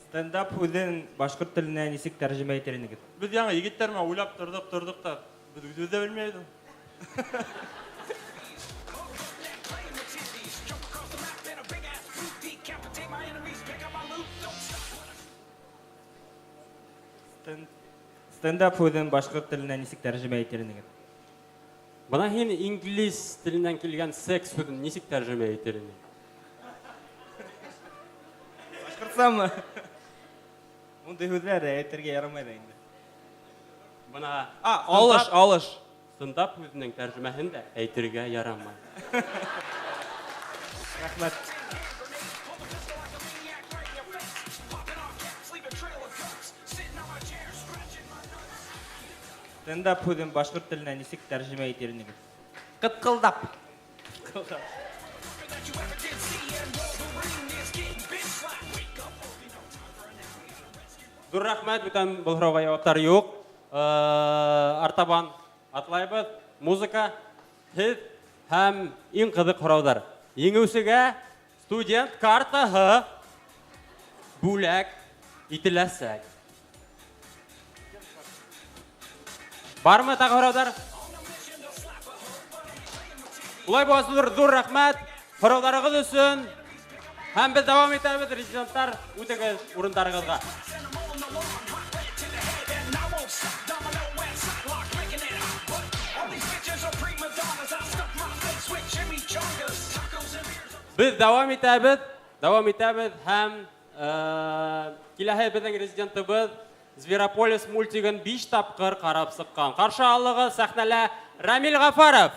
Стендап һүҙен башҡорт теленә нисек тәржемә ителдеген? Без яңа егеттәр менән уйлап тордык та, без үҙебез дә белмәйбез. Стендап һүҙен башҡорт теленә нисек тәржемә ителдеген? Бына һин инглиз теленән килгән секс һүҙен нисек тәржемә итерһең? Башҡортсамы? Ундай һүҙҙәр әйтергә ярамай да инде. Бына Алыш. стендап һүҙенең тәржемәһен дә әйтергә ярамай. Рәхмәт. Стендап һүҙен башҡорт теленә нисек тәржемә ителдеген? Ҡытҡылдап. Dur рәхмәт, бүтән был һорауга яуаптар юк. Артабан атлайбыҙ. Музыка, һеҙ һәм иң ҡыҙыҡ һорауҙар. Еңеүсегә студент картаһы бүләк ителәсәк. Бармы тағы һорауҙар? Улай булса, ҙур рәхмәт һорауҙарығыҙ өсөн. Һәм без дауам итәбеҙ, резиденттар, үтегеҙ урындарығыҙға. Biz дауам итәбеҙ һәм киләһе беҙҙең резидентыбыҙ Зверополис мультигын 5 тапҡыр ҡарап сыҡҡан. Ҡаршы алығыҙ сәхнәлә Рамил Ғафаров.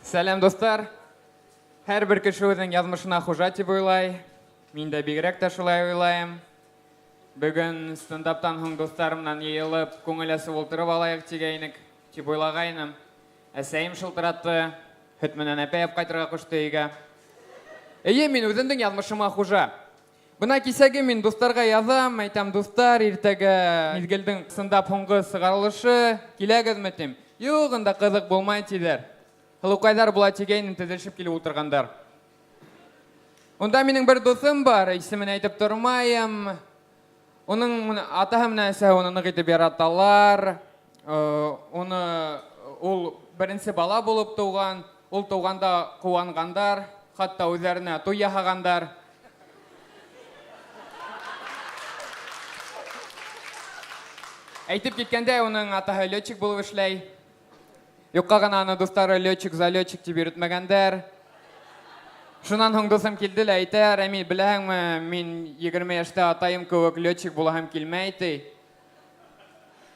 Сәлем, достар. Һәр бер кеше үҙенең яҙмышына хужа тип уйлай. Мин дә бигерәк тә шулай уйлайым. Бөгөн стендаптан һуң достарымнан йыйылып, күңел асып ултырып алайыҡ тигәйнек, тип уйлағайным. Әсәйем шылтыратты, һөт менән әпәйеп ҡайтырға ҡушты өйгә. Эйе, мин үҙемдең яҙмышыма хужа. Бына кисәге мин достарға яҙам, әйтәм, достар, иртәгә миҙгелдең стендап һуңғы сығарылышы, киләгеҙме тим. Юҡ, ында ҡыҙыҡ булмай тиҙәр. Һылыуҡайҙар була тигәйнем, теҙелешеп килеп ултырғандар. Унда минең бер дуҫым бар, исемен әйтеп тормайым. Уның атаһы менән әсәһе уны ныҡ итеп яраталар. Ул беренсе бала булып тыуған. Ул тыуғанда ҡыуанғандар, хатта үҙҙәренә туй яһағандар. Әйтеп кеткәндә, уның атаһы летчик булып эшләй. Юкка гына аны дуслары летчик, залетчик дип йөртмәгәндәр. Шуннан һуң дусым килде лә әйтә, Рамил, беләһеңме, мин 20 яшьтә атайым кебек летчик булаһым килмәй ди.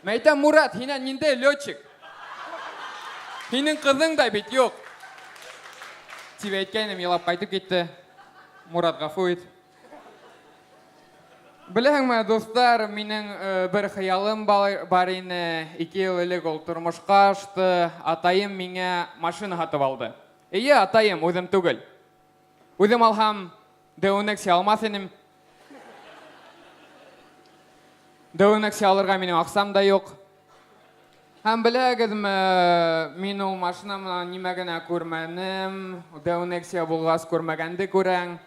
Мен әйтәм, Мурат, һиннән ниндәй летчик? Һинең кызың да бит юк. Дип әйткәнем, елап кайтып китте. Мурат, гафу ит. Беләһеңме, дуслар, минең бер хыялым бар ине. 2 ел элек ул тормышка ашты. Атайым миңа машина һатып алды. Әйе, атайым, үзем түгел. Үзем алһам, Д-Нексия алмас инем. Д-Нексия алырга минем аксам да юк. Һәм беләгезме, мин ул машина менән нимә генә күрмәнем. Д-Нексия булгас күрмәгәнде күрәң.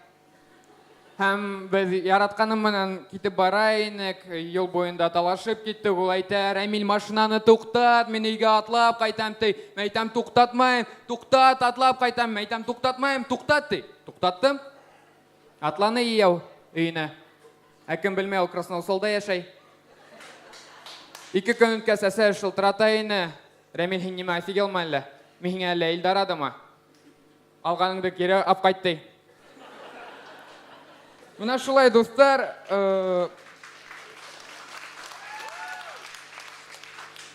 Һәм без яратканым менән китеп бара инек, юл буенда талашып киттек. Ул әйтә, Рамил, машинаны туктат, мин өйгә атлап кайтам ти. Мен әйтәм, туктатмайм, туктат, атлап кайтам. Мен әйтәм, туктатмайм, туктат ти. Туктаттым. Атланы ияу өйенә. Кем белмәй, ул Красноуселда яшәй. 2 көн үткәс әсә шылтырата ине. Рамил, һин нимә офигелме әллә? Мин һиңә әллә Илдар адымы? Алганыңды кире алып кайт ти. Менә шулай, дуслар,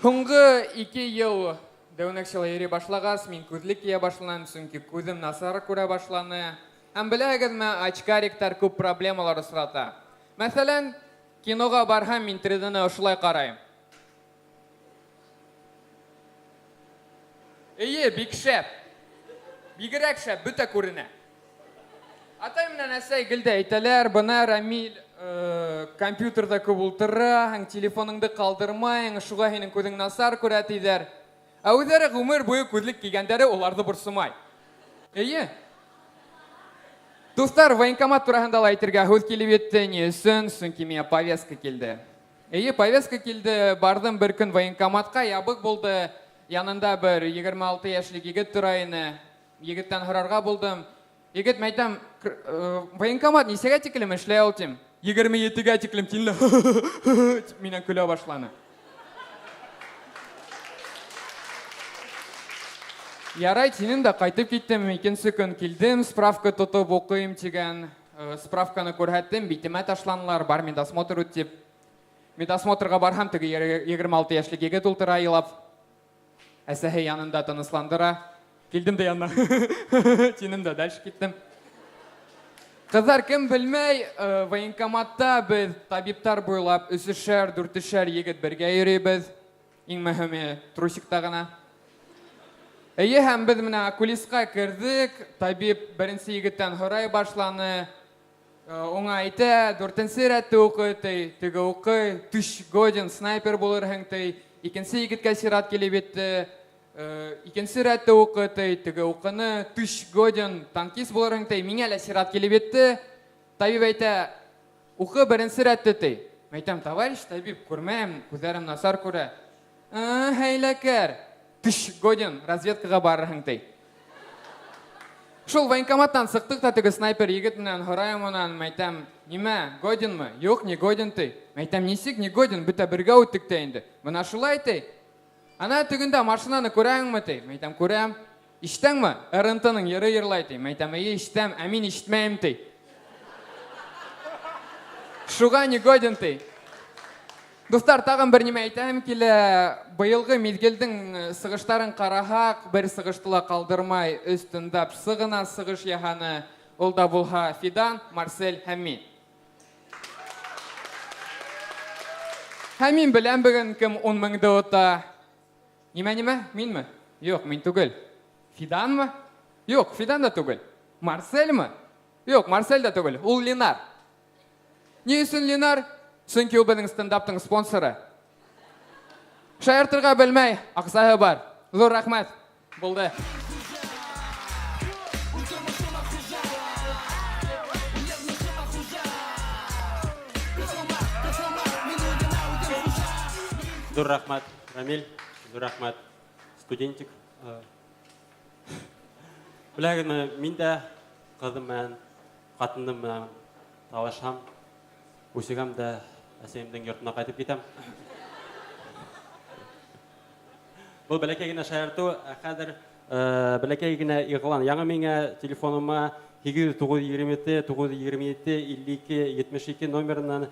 һуңгы 2 ел Д-Нексияда йөри башлагас, мин күзлек кия башланам, чөнки күзем насар күрә башланы. Һәм беләгезме, очкариктар күп проблемалар осрата. Мәсәлән, кинога барһам, мин 3D-ны ошылай карайм. Әйе, бик шәп. Бигрәк шәп, бөтә күренә. Атай менән әсәй гелдә әйтәләр, бына Рамил компьютерда күп ултыра, һәм телефоныңды калдырмайың, шуга һинең күзең насар күрә тиҙәр. Ә үҙәре ғүмер буйы күҙлек кигәндәре уларҙы борсомай. Әйе. Дуслар, военкомат тураһында ла әйтергә һүҙ килеп етте. Ни өсөн? Сөнки миңә повестка килде. Әйе, повестка килде. Бардым бер көн военкоматка, ябык булды. Янында бер 26 яшьлек егет тора ине. Егеттән һорарга булдым. Егет, мен әйтәм, военкомат нисәгә тиклем эшләй ул тим? 27-гә тиклем тинле. Минән көлә башланы. Ярай, тинен дә кайтып киттем. Икенче көн килдем, справка тотып укыйм дигән. Справканы күрһәттем, битемә ташланылар, бар медосмотр үт дип. Медосмотрга барһам, теге 26 яшьлек егет ултыра елап. Әсәһе янында тынысландыра. Килдем дә янына. Тинем дә дальше киттем. Кызлар, кем белмәй, военкоматта без табиптар буйлап 3-шәр, 4-шәр егет бергә йөрибез. Иң мөһиме трусикта гына. Әйе, һәм без менә кулиска кердек. Табип беренче егеттән һорай башланы. Уңа әйтә, 4-нче рәттә укый, теге укый, 3 годин снайпер булырһың ти. Икенче егеткә сират килеп етте. Икенче рәттә укый, теге укыны 3 годин танкист булырың ти. Миңә лә сират килеп етте. Табип әйтә, укы беренче рәттә ти. Мен әйтәм, товарищ табип, күрмәм, күзләрем насар күрә. Хәйләкәр. 3 годин разведкага барырһың ти. Шул военкоматтан сыктык та теге снайпер егет менән һорайм унан, мен әйтәм, нимә, годинмы? Юк, не годин ти. Мен әйтәм, нисек не годин, бөтә бергә үттек тә инде. Менә шулай ти. Ана тегендә машинаны күрәңме ти? Мен әйтәм, күрәм. Ишетәңме? РНТ-ның йыры йырлай ти. Мен әйтәм, ишетәм, ә мин ишетмәйм ти. Шуга не годин ти. Дуслар, тагын бер нимә әйтәм килә. Быелгы мизгелдең сыгыштарын караһак, бер сыгыштыла калдырмай, өстендә сыгына сыгыш яһаны. Ул да булһа Фидан, Марсель һәм мин. Һәм мин беләм бүген кем 10 меңде ота. Нимә? Минме? Юк, мин түгел. Фиданмы? Юк, Фидан да түгел. Марсельмы? Юк, Марсель да түгел. Ул Ленар. Ни өсөн Ленар? Сөнки ул безнең стендаптың спонсоры. Шаяртырга белмәй, аксаһы бар. Зур рәхмәт. Булды. Зур рәхмәт, Рамил. Зур рәхмәт, студентик. Беләгезме, мин дә кызым менән, катыным менән талашам. Үсегәм дә әсәемнең йортына кайтып китәм. Бұл бәләкәй генә шаярту, хәзер бәләкәй генә игълан. Яңа миңа телефоныма 8-927-927-52-72 номерынан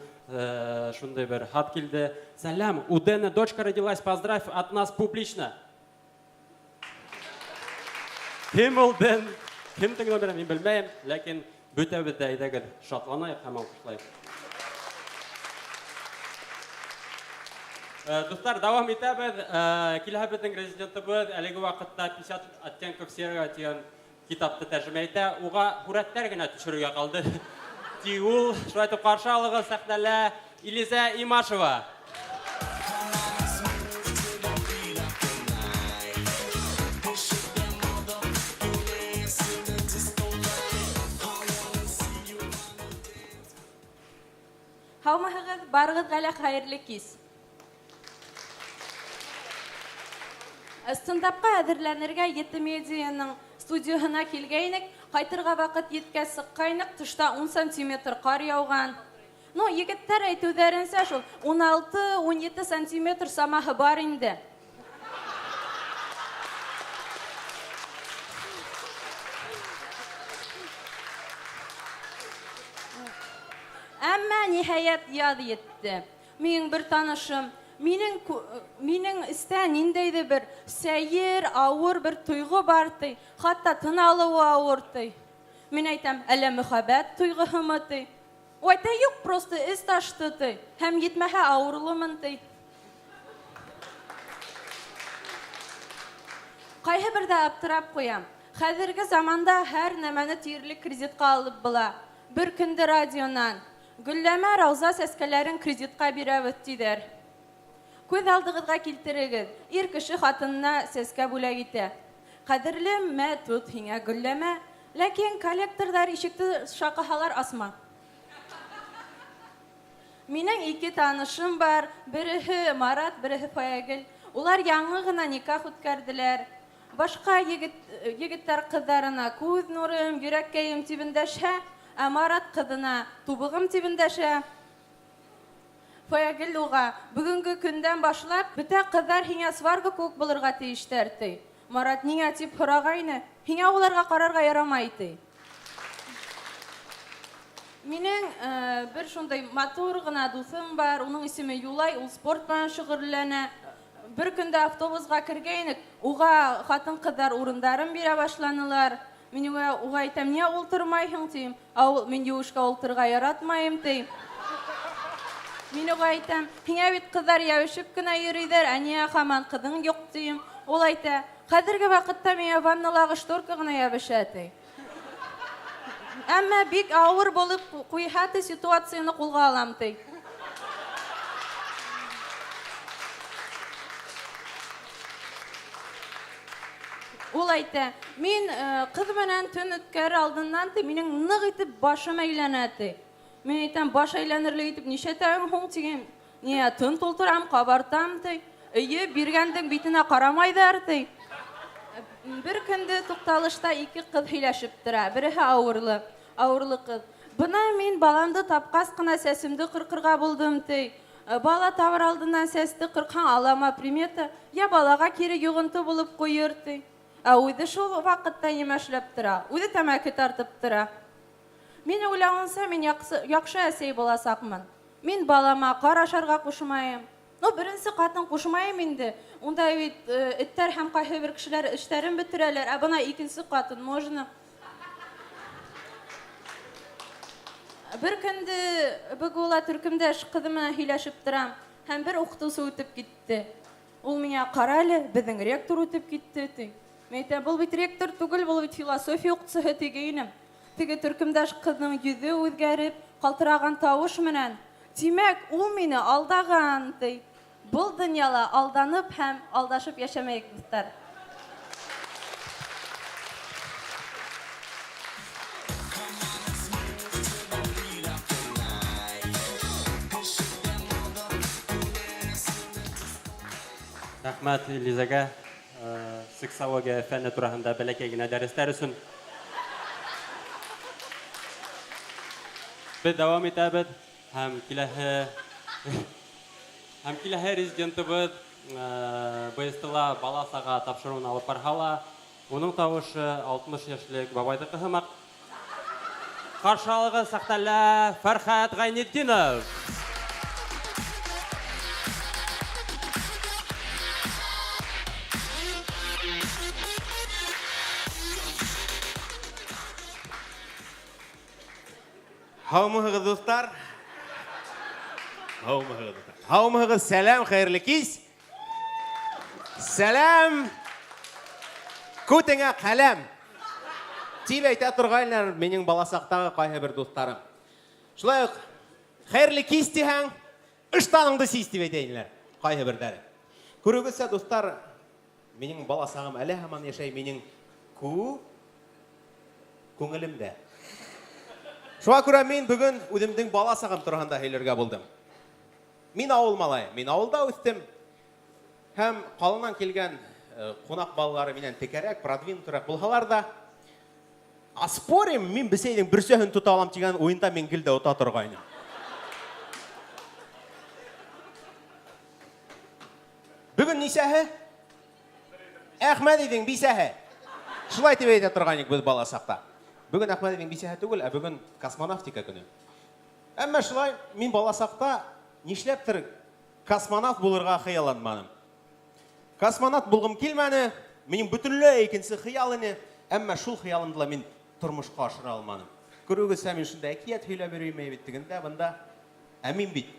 шундай бер хат килде. Сәлам, у Дэна дочка родилась, поздравь от нас публично. Кем ул Дэн? Кемнең номерын мин белмәйм, ләкин бөтәбез дә әйдәгез шатланайык һәм алкышлайык. Достар, давам итәбез. Киләһе безнең резидентыбыз әлеге вакытта 50 оттенков серого дигән китапты тәрҗемә итә. Уга һүрәтләр генә төшерергә калды. Ул шулай итеп каршы алыгыз сәхнәлә Илиза Имашева. Һаумыһығыҙ, барығыҙ ғәлә хәйерле кис. Стендапқа әҙерләнергә Еті медианың студияһына килгәйнек, ҡайтырға ваҡыт еткәс сыҡҡайныҡ, тышта 10 сантиметр ҡар яуған. Ну, егеттәр әйтеүҙәренсә шул 16-17 сантиметр самаһы бар инде. Әммә ниһайәт яҙ етте. Минең бер танышым, минең истә ниндәйҙе бер сәйер, ауыр бер тойғо бар ти, хатта тын алыуы ауыр ти. Мин әйтәм, әллә мөхәббәт тойғоһымы ти? Айта юк, просто эс ташты ти, һәм етмәһә ауырлымын ти. Ҡайһы берҙә аптырап ҡуям. Хәҙерге заманда һәр нәмәне тиерлек кредитҡа алып була. Бер көндө радионан Гөлләмә Рауза сәскәләрен кредитҡа бирәбеҙ тиҙәр. Күҙ алдығыҙға килтерегеҙ. Ир кеше хатынына сәскә бүләк итә. Ҡәҙерлем, мә тот һиңә Гөлләмә, ләкин коллекторҙар ишекте шаҡаһалар асма. Минең 2 танышым бар, береһе Марат, береһе Фаягил. Улар яңы ғына никах үткәрделәр. Башҡа егеттәр ҡыҙҙарына күҙ нурым, йөрәккәйем тип өндәшһә, ә Марат ҡыҙына тубығым тип өндәшә. Фаягил уға, бөгөнгө көндән башлап, бөтә ҡыҙҙар һиңә сварга кеүек булырға тейештәр ти. Марат ниңә тип һорағайны, һиңә уларға ҡарарға ярамай ти. Минең бер шундай матур ғына дуҫым бар, уның исеме Юлай, ул спорт менән шөғөрләнә. Бер көндә автобусға кергәйнек, уға хатын-ҡыҙҙар урындарын бирә башланылар. Мин уға әйтәм, ниңә ултырмайһың тием. Мин юышҡа ултырға яратмайым ти. Мин уға әйтәм, һиңә бит ҡыҙҙар йәбешеп кенә йөрөйҙәр, ә ниңә һаман ҡыҙың юҡ тием. Ул әйтә, хәҙерге ваҡытта миңә ванналағы шторка ғына йәбешә ти. Әммә бик ауыр булып ҡуйһа ти, ситуацияны ҡулға алам ти. Ул әйтә, мин ҡыҙ менән төн үткәр алдынан ти, минең ныҡ итеп башым әйләнә ти. Мин әйтәм, баш әйләнерлек итеп нишәтәң һуң тигән. Ниңә тын тултырам, ҡабартам ти. Эйе, биргәндең битенә ҡарамайҙар ти. Бер көндө туҡталышта 2 ҡыҙ һөйләшеп тора. Береһе ауырлы ҡыҙ. Бына мин баламды тапҡас ҡына сәсемде ҡырҡырға булдым ти. Бала табыр алдынан сәсте ҡырҡһаң алама примета, я балаға кире йоғонто булып ҡуйыр ти. Ә үҙе шул ваҡытта нимә эшләп тора? Үҙе тәмәке тартып тора. Мин уйлауымса, мин яҡшы әсәй буласаҡмын. Мин балама ҡарашарға ҡушмайым. Беренсе ҡатын ҡушмайым инде. Унда бит эттәр һәм ҡайһы бер кешеләр эштәрен бөтөрәләр, ә бына икенсе ҡатын можно. Бер көндө Бөгула төркөмдәш ҡыҙы менән һөйләшеп торам, һәм бер уҡытыусы үтеп китте. Ул миңә, ҡара әле, беҙҙең ректор үтеп китте ти. Мин әйтәм, был бит ректор түгел, был бит философия уҡытыусы тигәйнем. Теге төркөмдәш ҡыҙҙың йөҙө үҙгәреп, ҡалтыраған тауыш менән, тимәк, ул мине алдаған ти. Был донъяла алданып һәм алдашып йәшәмәйек, дуҫтар. Рәхмәт Илизәгә, сексология фәне тураһында бәләкәй генә дәрестәр өсөн. Biz devam edebilir. Hem kilahı rezidentimiz БСТ-ла бала саға тапшыруын алып барғала, оның тауышы 60 яшілік бабайды қығымақ. Қаршалығы сақтала Фархат Ғайнетдинов. Хаумығыз достар. Хаумығыз сәлем, қайырлы кез. Сәлем. Көтіңе қалам. Тиіп айта тұрғайлар, менің баласақтағы қайы бір достарым. Шылай, қайырлы кез дейін, ұштаныңды сейіз деп айтайынлар. Қайы бірдәрі. Көрігісі достар, менің баласағым әлі хаман ешай менің көңілімді. Шуа күрә мен бүгін өдімдің баласағым тұрғанда хейлерге болдым. Мен ауыл малай, мен ауылда өстім. Хәм қалынан келген қонақ балалары менен текерек, продвинутырақ болғалар да. Аспорим, мен бісейдің бір сөйін тұта алам деген ойында мен келді ота тұрғайны. Бүгін несәхі? Әхмәдейдің бейсәхі. Шылай деп айта тұрғайнық біз баласақта. Бүгін Ахмадовың бейсәхі түгіл, бүгін космонавтика күні. Әмі шылай, мен баласақта нешләптір космонавт болырға қияланманым. Космонавт болғым келмәні, менің бүтінлі екенсі қиялыны, әмі шул қиялымдыла мен тұрмышқа ашыра алманым. Көрігі сәмен шында әкият хейлі береймей беттігінде, бұнда әмін бет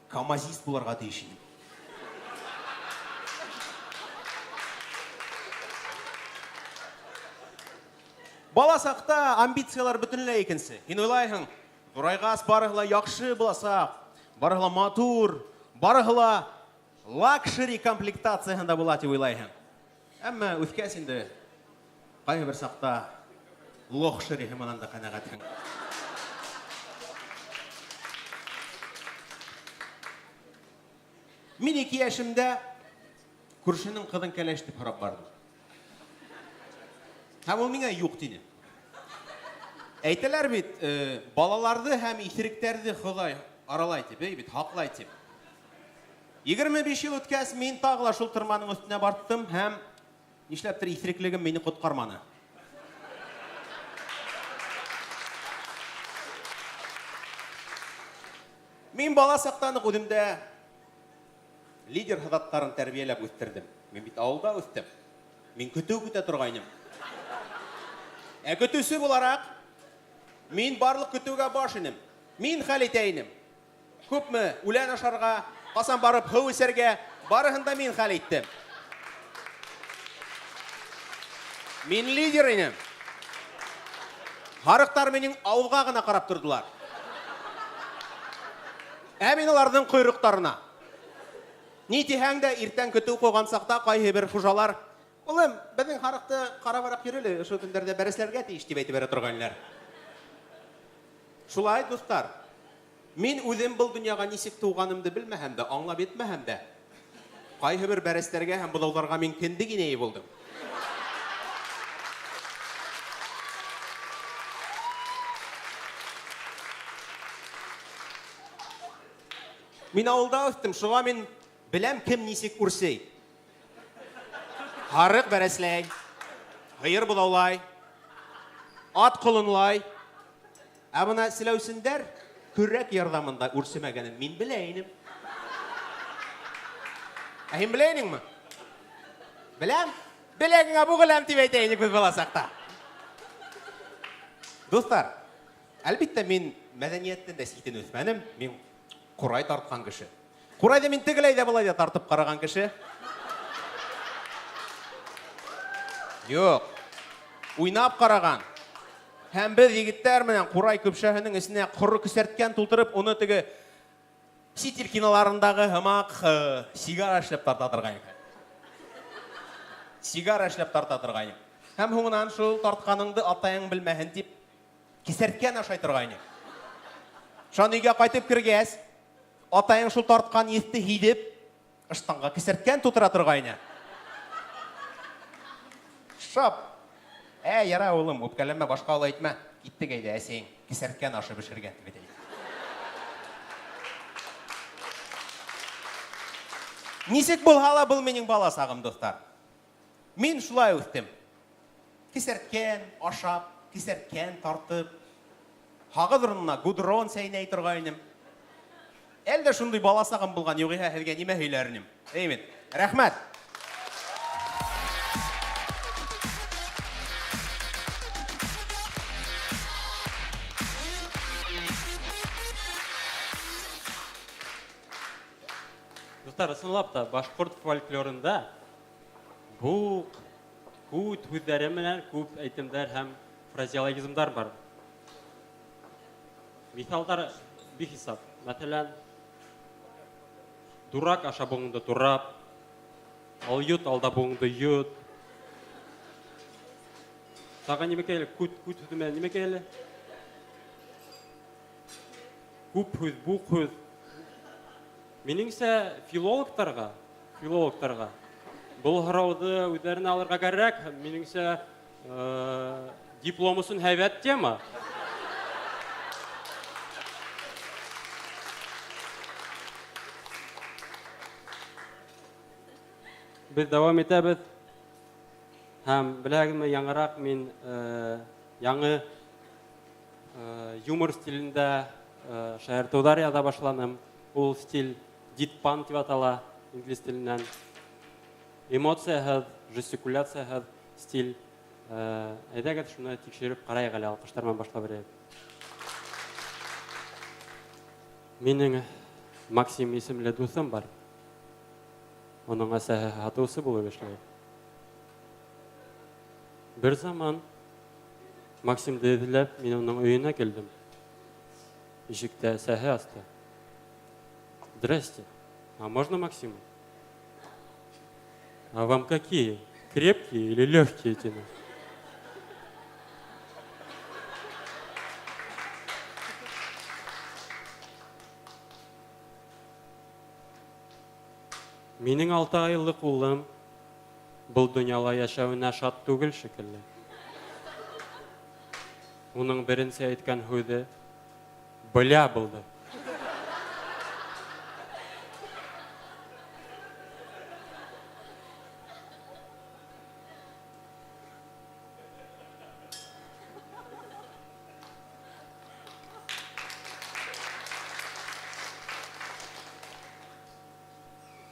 камазист болырға дейшін. Баласақта амбициялар бүтінлі екенсі. Ен ойлайын, дұрайғас барығыла яқшы боласақ, барығыла матур, барығыла лакшери комплектацияғында болады ойлайын. Әмі өткәсінде қайы бір сақта лоқшери хымананда қанағатын. Мен 2 яшымда күршінің қыдың кәләшті қарап бардым. Һәм ул миңа юк дине. Әйтәләр бит, балаларды һәм исеректерді Ходай аралай дип, бит хаклай дип. 25 ел үткәс мин тагыла шул тырманың өстенә бардым һәм нишләптер исереклегем мине коткарманы. Мин бала сактаны үдемдә лидер хадаттарын тәрбияләп үстердем. Мин бит авылда үстем. Мин көтә торгайным. Көтүсі боларақ, мен барлық көтуге башыным. Мен хәл етейінім. Көпмі үлән ашарға, қасан барып хау есерге, барығында мен хәл еттім. Мен лидерінім. Харықтар менің ауылға ғына қарап тұрдылар. Әмін олардың құйрықтарына. Нетихәңді ертен көту қоған сақта қайы бір фужалар. Олым, бәдің харықты қарабарақ керілі, ұшы күндерде бәріслерге тейішті бәйті бәрі тұрғанлар. Шулай, достар, мен өзім бұл дүнияға несек туғанымды білмәхәмді, аңлап етмәхәмді. Қайғы бір бәріслерге һәм бұдауларға мен кенді кенейі болдым. Мен ауылда өстім, шуға мен біләм кім несек үрсей. Харық бәрәсләй, ғайыр бұдаулай, ат құлынлай. Әміна сіләусіндер күррәк ярдамында үрсімәгенін мен біләйінім. Әйін біләйінің мұ? Біләм? Біләгіңа бұғылам деп әйтейінік біз баласақта. Достар, әлбетті мен мәдәниеттен де сейтін өсмәнім. Мен құрай тартқан кіші. Құрайды мен тігілейді бұлайды тартып қараған кіші. Yok, uynap қараған. Һәм біз егіттер менен Құрай көпшәһенең исенә құры күсәрткән тултырып, оны теге ситир киноларындағы хымак сигара эшләп тарта торган. Сигара эшләп тарта торган. Һәм һуңнан шул тартканыңды атаң белмәһен дип кисәрткән ашай торган. Шан өйгә кайтып кергәс, атаң шул тарткан исте һидеп, ыштанга кисәрткән тутыра торган. Шап. Яра улым, үпкәләмә, башка ала әйтмә. Киттек әйдә, әсәң, кисәрткән ашы бешергән дип әйтә. Нисек булһа был минең бала сагым, достар. Мин шулай үстем. Кисерткән, ашап, кисерткән, тартып, хагыз урынына гудрон сәйнәй торгайным. Әлдә шундый бала сагым булган, югыйһә һеҙгә нимә һөйләрнем? Әймит, рәхмәт. Достар, ысынлап та, башҡорт фольклорында буҡ, күт һүҙҙәре менән күп әйтемдәр һәм фразеологизмдар бар. Миҫалдар бихисап. Мәҫәлән, дурак аша буңды турап, алйот алда буңды йот. Тағы нимәкәйле? Күт һүҙе менән нимәкәйле? Күп һүҙ, буҡ һүҙ. Минеңсә, филологтарға был һорауҙы үҙҙәренә алырға кәрәк. Минеңсә, диплом өсөн һәйбәт тема. Без дауам итәбеҙ. Һәм беләгеҙме, яңыраҡ мин яңы юмор стилендә шаяртыуҙар яҙа башланым. Ул стиль дитпан тип атала инглиз теленән. Эмоцияһыҙ, жестикуляцияһыҙ стиль. Әйҙәгеҙ шуны тикшереп ҡарайыҡ әле, алҡыштар менән башлап берәйек. Минең Максим исемле дуҫым бар. Уның әсәһе һатыусы булып эшләй. Бер заман Максимды эҙләп, мин уның өйөнә килдем. Ишектә әсәһе асты. Здрасте. А можно Максима? А вам какие? Крепкие или легкие тяны? Минең 6 айлык улым был дөньяла яшәүенә шат түгел шикелле. Уның беренсе әйткән һүҙе «бля» булды.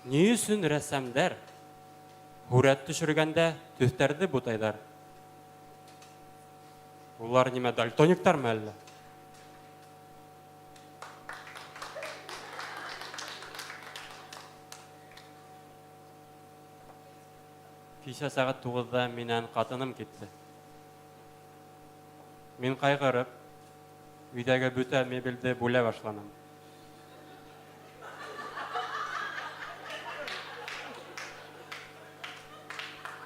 Ни өсөн рәссамдар һүрәт төшөргәндә төҫтәрҙе бутайҙар? Улар нимә, дальтониктармы әллә? Кисә сәғәт 9-да минән ҡатыным китте. Мин ҡайғырып, өйҙәге бөтә мебелде бүлә башланым.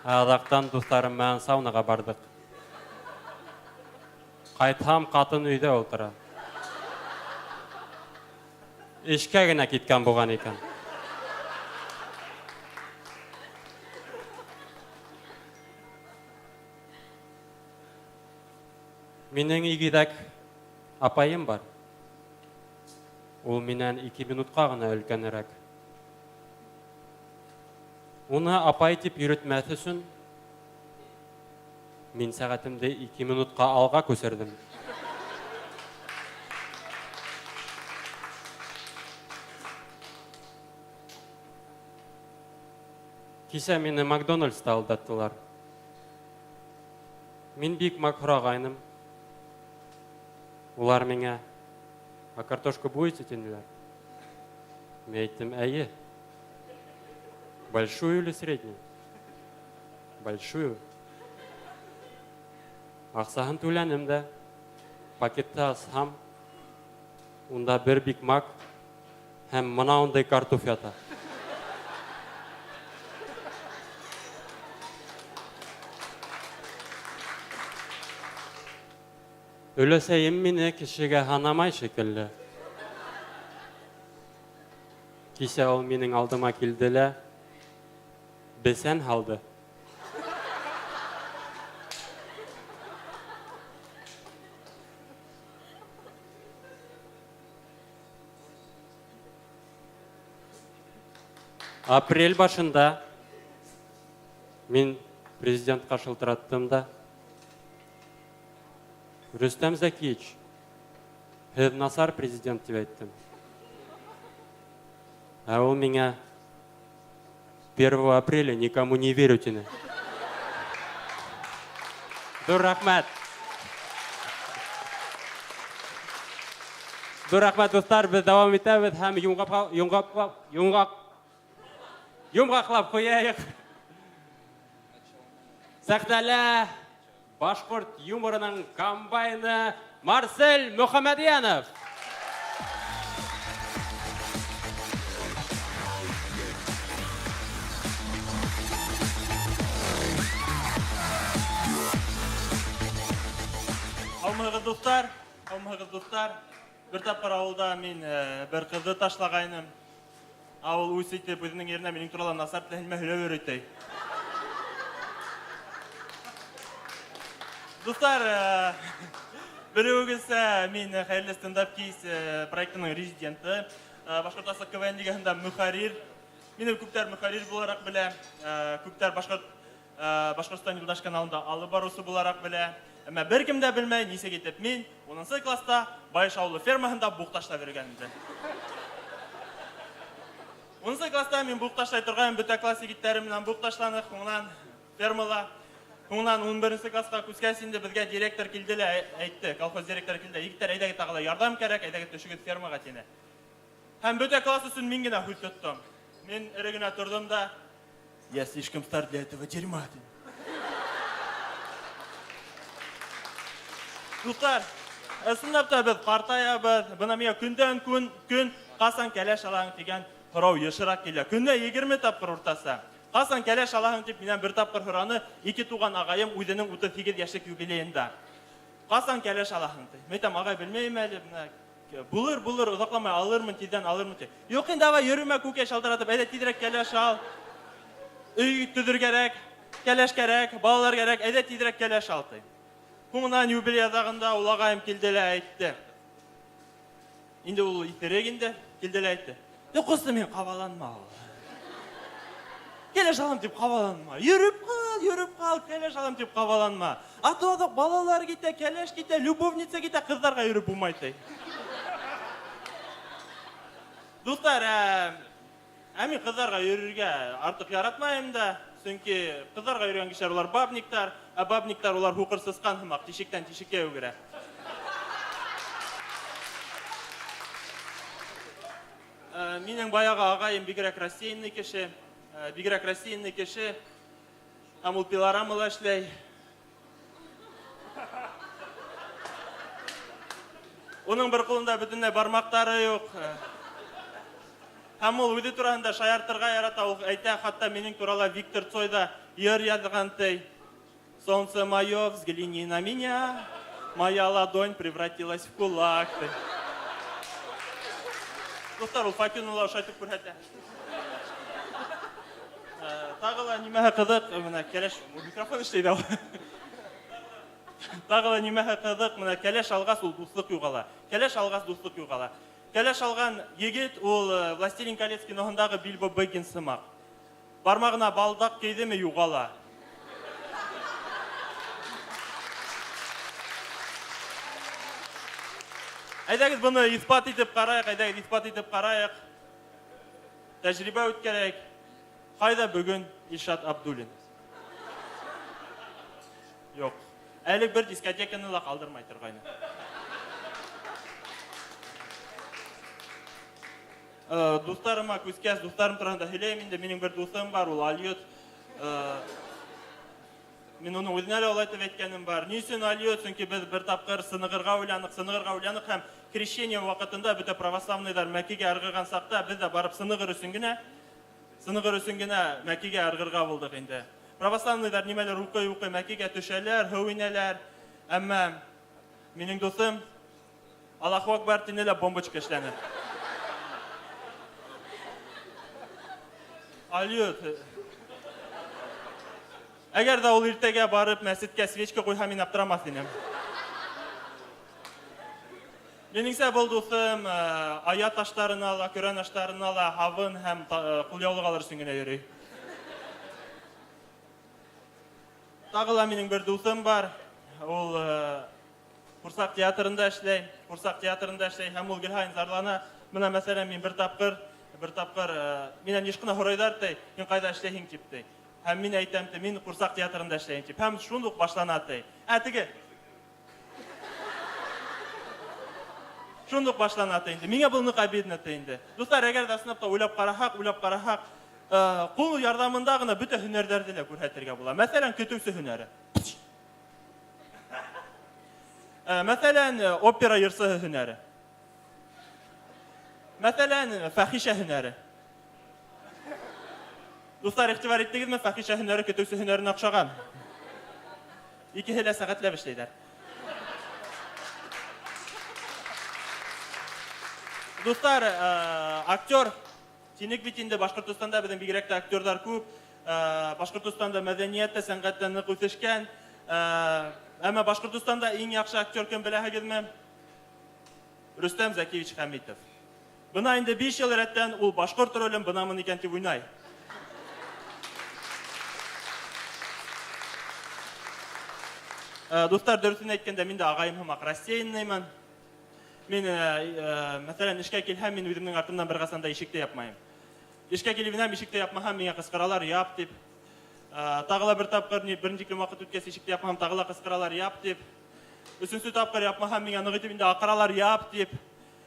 Аҙаҡтан дуҫтарым менән саунаға бардыҡ. Ҡайтһам, ҡатын өйҙә ултыра. Эшкә генә киткән булған икән. Минең игеҙәк апайым бар. Ул минән 2 минутҡа ғына өлкәнерәк. Уны апай тип йөрөтмәҫ өсөн мин сәғәтемде 2 минутҡа алға күсерҙем. Кисә мине Макдональдста алдаттылар. Мин бик мак һорағайным. Улар миңә «А картошка будете?» тинеләр. Мин әйттем, әйе. Большую или среднюю? Большую. Аҡсаһын түләнем дә, пакетты асһам, унда бер бик мак һәм мына ундай картуф ята. Өләсәйем мине кешегә һанамай шикелле. Кисә ул минең алдыма килде лә бесән һалды. Апрель башында мен президентқа шылтыраттым да, Рүстем Зәкиевич, һеҙ насар президент деп айттым. Ә ул миңә 1 апреля никому не верю тине. Dur рахмәт. Dur рахмәт, достар, без дәвам итәбез һәм йомғақлап қояйық. Сәхнәлә башқұрт юморының комбайны Марсель Мөхәммәдиянов. Алмағыз достар, бір тапқыр ауылда мен бір қызды ташлағайным. Ауыл өсейтіп, өзінің еріне менің туралы насар тілінме хүлі өреттей. Достар, бір өгіз мен қайырлы стендап кейс проектінің резиденті. Башқұртасы КВН дегенде Мұхарир. Мені көптер Мұхарир боларақ біле. Көптер Башқұртстан Юлдаш каналында алы барусы боларақ біле. Әмі бір кімді білмей, несе кетіп мен 10-сы класста Байыш ауылы фермасында бұқташта бергенімді. 10-сы класста мен бұқташтай тұрған бүті класс егіттерімнен бұқташланық, оңынан фермала. Оңынан 11-сы классқа көскәсінде бізге директор келділі әйтті, колхоз директор келді. Егіттер әйдәге тағыла ярдам керек, әйдәге түшігіт фермаға тені. Һәм бүті класс үшін мен генә хут тұттым. Мен ірігіне тұрдым да, я слишком стар для этого дерьма. Достар, сындапта біз қартаябыз, бұна мея күнден күн қасан кәләш алағын деген құрау ешірақ келі. Күнде 20 тапқыр ұртасы. Қасан кәләш алағын деп менен бір тапқыр құраны 2 туған ағайым өйдінің 38 яшық юбилейінде. Қасан кәләш алағын деп. Метам ағай білмейм әлі, бұлыр, ұзақламай алырмын, тиден алырмын деп. Йоқин давай үріме көке шалдыратып, әйді тидірек кәләш ал. Үй түдір керек, кәләш керек, балалар керек, әйді тидірек кәләш ал. Құңынан юбилей азағында ұлағайым келделі әйтті. Енді ол итерегінде келделі әйтті. Құсты мен қабаланма ол. Келеш алам деп қабаланма. Үріп қал, келеш алам деп қабаланма. Аты-адық балалар кете, келеш кете, любовница кете, қыздарға үріп бұмайды. Достар, әмін қыздарға үрірге артық яратмайым да. Сөнки қыздарға үйрен кешер олар бабниктар, а бабниктар олар хуқырсызқан хымақ, тешіктен тешікке өгірі. Менің баяғы ағайым бигірек рассеянный кеші, амыл пиларамыл әшлей. Оның бір қолында бүтінне бармақтары yok. Һәм ул үді турасында шаяртырға ярата, ул әйтә, хатта менің турала Виктор Цойда ер язғантай. Солнце мое, взгляни на меня, моя ладонь превратилась в кулак. Достар, ул Факинула ошайтып күрһәтә. Тағыла немәһе қызық, мына кәләш, микрофон эшләйді. Тағыла немәһе қызық, мына кәләш алғас ул дуслык юғала. Кәләш алған егет ол Властелин колец киноһындағы Бильбо Бэггинс сымақ. Бармағына балдақ кейді ме юғала. Әйдәгіз бұны испат етіп қарайық, Тәжрибе өткерек. Қайда бүгін Ильшат Абдуллин? Жоқ. Әлі бір дискотеканы да қалдырмай тұрғайны. Достарыма көзкәс, достарым тұрғанда хелеймін де, менің бір достым бар, ол Алиот. Мен оның өзіне әлі олайтып әйткенім бар. Несін Алиот, сүнкі біз бір тапқыр сынығырға ойланық, һәм крещение вақытында бүті православныйдар мәкеге арғырған сақта, біз де барып сынығыр үсінгіне мәкеге арғырға болдық енді. Православныйдар немелер ұқы мәкеге түшәлер, хөвінелер. Әмі менің досым Аллаху Акбар тенелі бомбочка эшләнер. Алиот, әгер да ол иртеге барып мәсеткә свечка қойға мен аптырамас денем. Меніңсә бұл дусым ая таштарына ла, көрән аштарына ла, хавын һәм кулъяулыгалар сүңгенә йөрөй. Тағы ла менің бір дусым бар. Ул Курсак театрында эшләй, һәм ул гел һайын зарлана. Менә мәсәлән мин бер тапкыр миннән ешкына һорайдар ди, "Мин кайда эшләйһең?" дип ди. Һәм мин әйтәм ди, "Мин Курсак театрында эшләйм" дип. Һәм шундук башлана ди. Теге шундук башлана ди инде. Миңа бу нык обидно ди инде. Дуслар, әгәр дә сынапта уйлап карасак, кул ярдәмендә гына бөтә һөнәрләрне дә күрһәтергә була. Мәсәлән, көтүсе һөнәре. Мәсәлән, опера йырсыһы һөнәре. Мәсәлән, фәхишә һөнәре. Дуслар, игътибар иттегезме, фәхишә һөнәре көтүсе һөнәренә охшаган. Икеһе дә сәгатьләп эшләйдәр. Дуслар, актер, тинек бит инде Башкортстанда безнең бигрәк тә актердар күп. Башкортстанда мәдәниятта, сәнгатьтә нык үсешкән. Әмма Башкортстанда иң яхшы актер кем беләһегезме? Рөстәм Зәкиевич Хәмитов. Бына инде 5 ел рәттән ул башкорт ролен бынамын икән дип уйнай. Дуслар, дөресен әйткәндә, мин дә агаем һымак рассеянныймын. Мин, мәсәлән, эшкә килһәм, мин үземнең артымнан бер касан да ишекте япмайм. Эшкә килеп ишекте япмаһам, миңа кычкыралар, яп дип. Тагыла бер тапкыр, беренче вакыт үткәч ишекте япмаһам, тагыла кычкыралар, яп дип. Өченче тапкыр япмаһам, миңа нык итеп инде акыралар, яп дип.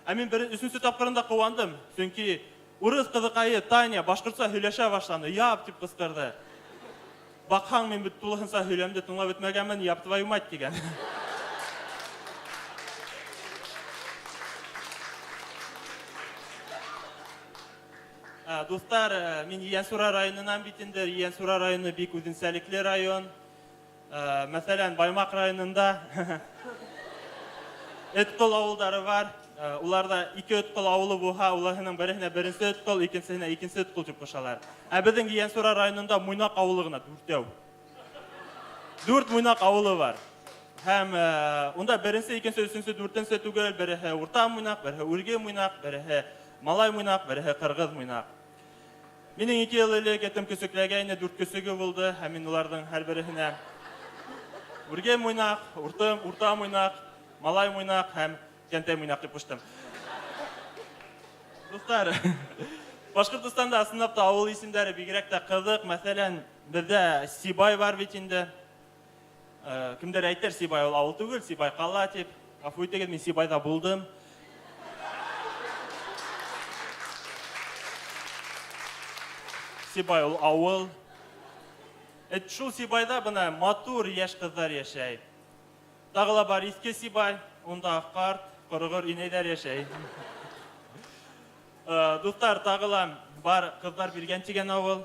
Мин өченче тапкырында куандым, чөнки урыс кызыкайы Таня башкортча һөйләшә башлады, яп дип кычкырды. Бакһаң, мин бит тулыһынча һөйләмде, тыңлап бетмәгәнмен, яп твою мать дигән. Дуслар, мин Иянсура районынан бит инде. Иянсура районы бик үзенчәлекле район. Мәсәлән, Баймак районында Эткол авылдары бар. Уларда 2 Эткол авылы булһа, уларның беренә беренче Эткол, икенчесенә икенче Эткол дип кушалар. Безнең Иянсура районында Муйнак авылы гына 4. 4 Муйнак авылы бар. Һәм унда беренче, икенче, өченче, 4нче түгел, бере Урта Муйнак, бере Үрге Муйнак, бере Малай Муйнак, бере Кыргыз Муйнак. Минең 2 ел элек әтем көсөкләгәйне 4 көсөге булды, һәм мин уларның һәр беренә Үрге Муйнак, Урта Муйнак, Малай Муйнак һәм Кәнтәй Муйнак дип куштым. Дуслар, Башкортстанда сынапта авыл исемнәре бигрәк тә кызык. Мәсәлән, бездә Сибай бар бит инде. Кемдер әйтер, Сибай ул авыл түгел, Сибай кала дип. Гафу итегез, мин Сибайда булдым. Сибай ул авыл. Шул Сибайда бына матур яшь кызлар яшәй. Тагыла бар иске Сибай, унда карт, кыргыр инәйләр яшәй. Дуслар, тагыла бар кызлар биргән дигән авыл.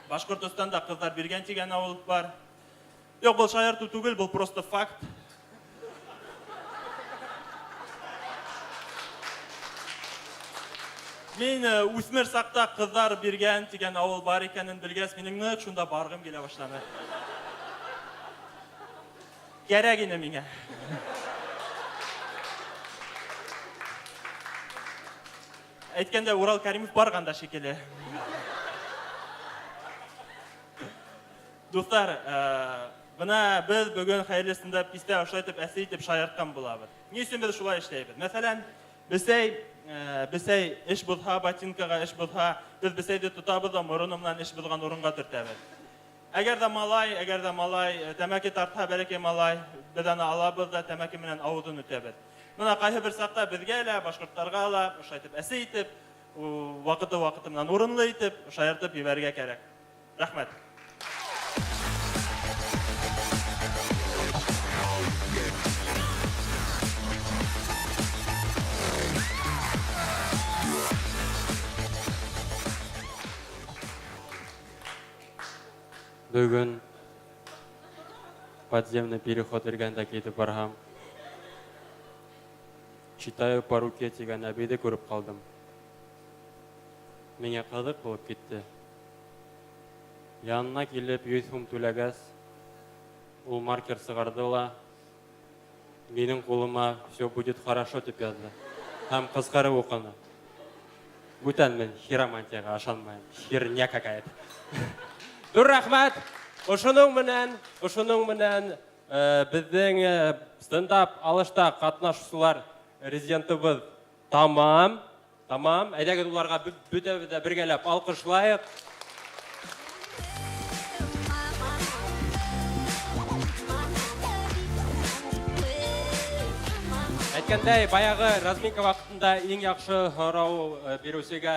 Башкортстанда кызлар биргән дигән авыл бар. Юк, бу шаярту түгел, бу просто факт. Мин үсмер сакта кызлар биргән дигән авыл бар икәнен белгәс, минең нык шунда баргым килә башлады. Кирәк ине миңа. Әйткәндә, Урал Кәримов барганда шикелле. Дуслар, бына без бүген хәерлесендә пистә ашлайтып, әсе итеп шаярткан булабыз. Ни өчен без шулай эшләйбез? Мәсәлән, Бесәй эш булһа, ботинкага эш булһа, без бесәйде тотабыз да морынымнан эш булган урынга төртәбез. Әгәр дә малай тәмәке тартһа, бәләкәй малай, без аны алабыз да тәмәке менән авызын үтәбез. Менә кайһы бер сакта безгә лә, башкортларга ла шайтып әсе итеп, вакыты менән урынлы итеп, шаяртып ебәргә кирәк. Рәхмәт. Бүген подземный переход ергәндә китеп барһам, читаю по-руке дигән әбиде күреп калдым. Миңа кызык булып китте. Янына килеп 100 сум түләгәс, ул маркер сыгарды ла, Менің қолыма все будет хорошо деп язды. Һәм қысқары оқыны. Бүтән мен хиромантияға ашанмайым. Херня какая-то. Dur рахмәт. Ошының менән біздің стендап алышта қатнашушылар резидентыбыз тамам. Әйдәгез уларға бөтәбізді біргелеп алқышлайық. Әйткәндәй, баяғы разминка вақытында ең яқшы һорау берушіге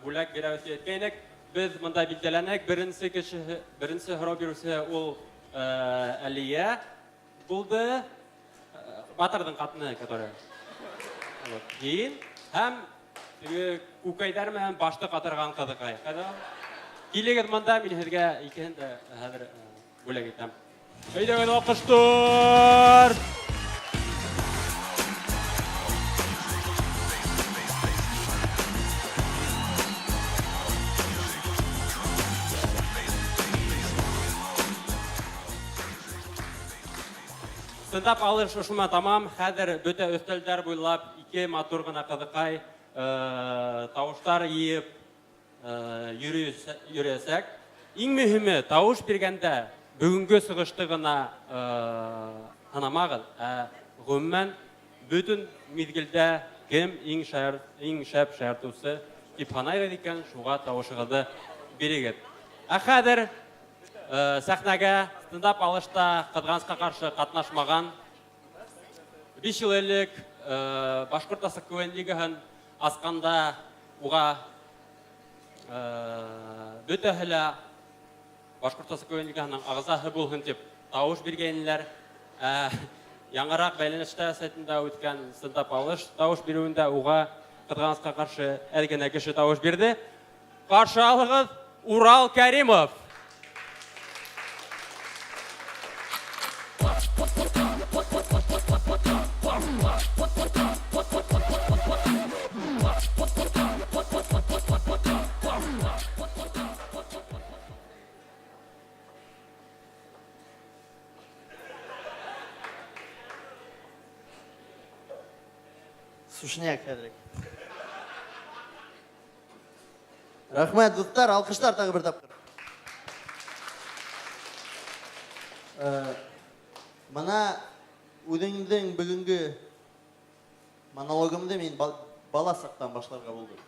бүләк берәусе еткәйнек. Біз мұнда билдәләнек. Бірінші һорау беруші ол Әлия болды. Батырдың қатыны, который. Кейін һәм күкәйдәр менән башты қатырған қыдықай. Килегез мұнда, мен һеҙгә икеһен дә хәҙер бүләк итәм. Әйдәгез алҡыштар! Стендап алыш ошыма тамам. Хәҙер бөтә өҫтәлдәр буйлап ике матур гына ҡыҙыҡай тауыштар йыйып йөрөйәсәк. Иң мөһиме, тауыш биргәндә бөгөнгө сығышты гына һанамағыҙ. Ғөмүмән бөтөн миҙгелдә кем иң шәп шаяртыусы тип һанайығыҙ икән, шуға тауышығыҙҙы бирегеҙ. Хәҙер сәхнәгә стендап алышта ҡыҙғанысҡа ҡаршы ҡатнашмаған 5 йыл элек Башҡортостан КВН лигаһын асҡанда уға бөтәһе лә Башҡортостан КВН лигаһының ағзаһы булһын тип тауыш биргәйнеләр. Яңыраҡ бәйләнештә сайтында үткән стендап алыш тауыш биреүендә уға ҡыҙғанысҡа ҡаршы әҙ генә кеше тауыш бирҙе. Ҡаршы алығыҙ, Урал Кәримов. Сушняк хәҙер. Рәхмәт, дуҫтар, алҡыштар тағы бер тапҡыр. Мына үҙеңдең бөгөнгө монологымды мин бала саҡтан башларға булдым.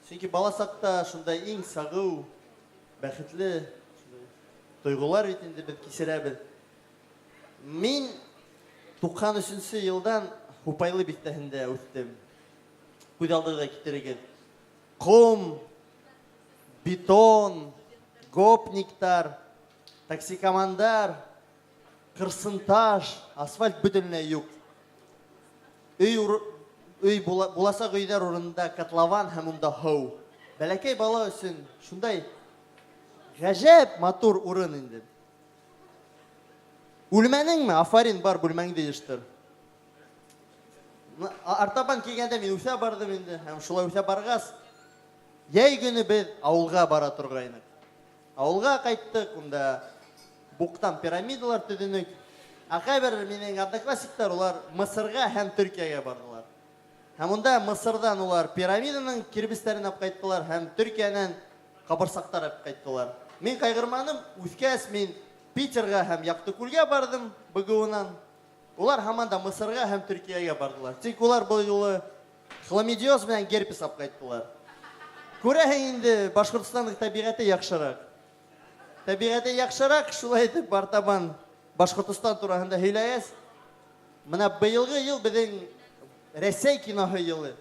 Сөнки бала саҡта шундай иң сағыу, бәхетле тойғолар бит инде беҙ кисерәбеҙ. Мин 93 йылдан Һупайлы биҫтәһендә үҫтем. Күҙ алдыға китерегеҙ. Ҡом, бетон, гопниктар, таксикомандар, ҡырсынташ, асфальт бөтөнләй юҡ. Буласаҡ өйҙәр урынында котлован һәм унда һыу. Бәләкәй бала өсөн шундай ғәжәп матур урын инде. Үлмәнеңме? Афарин, бар, бүлмәңде йыштыр. Артабан килгәндә мин үҫә бардым инде. Һәм шулай үҫә барғас, йәй көнө беҙ ауылға бара торғайныҡ. Ауылға ҡайттыҡ, унда буҡтан пирамидалар төҙөнөк. Ҡайбер минең одноклассниктар улар Мысырға һәм Төркиягә бардылар. Һәм унда Мысырҙан улар пирамиданың кирбестәрен алып ҡайттылар һәм Төркиянән ҡабырсаҡтар алып ҡайттылар. Мин ҡайғырманым, үҫкәс мин Питерға һәм Яҡтыкүлгә бардым БГУ-нан. Улар һаман да Мысырға һәм Төркиягә бардылар. Тик улар был юлы хламидиоз менән герпес алып ҡайттылар. Күрәһең инде, Башҡортостандың тәбиғәте яҡшыраҡ. Тәбиғәте яҡшыраҡ, шулай итеп артабан Башҡортостан тураһында һөйләгәс, мына быйылғы йыл беҙҙең Рәсәй киноһы йылы.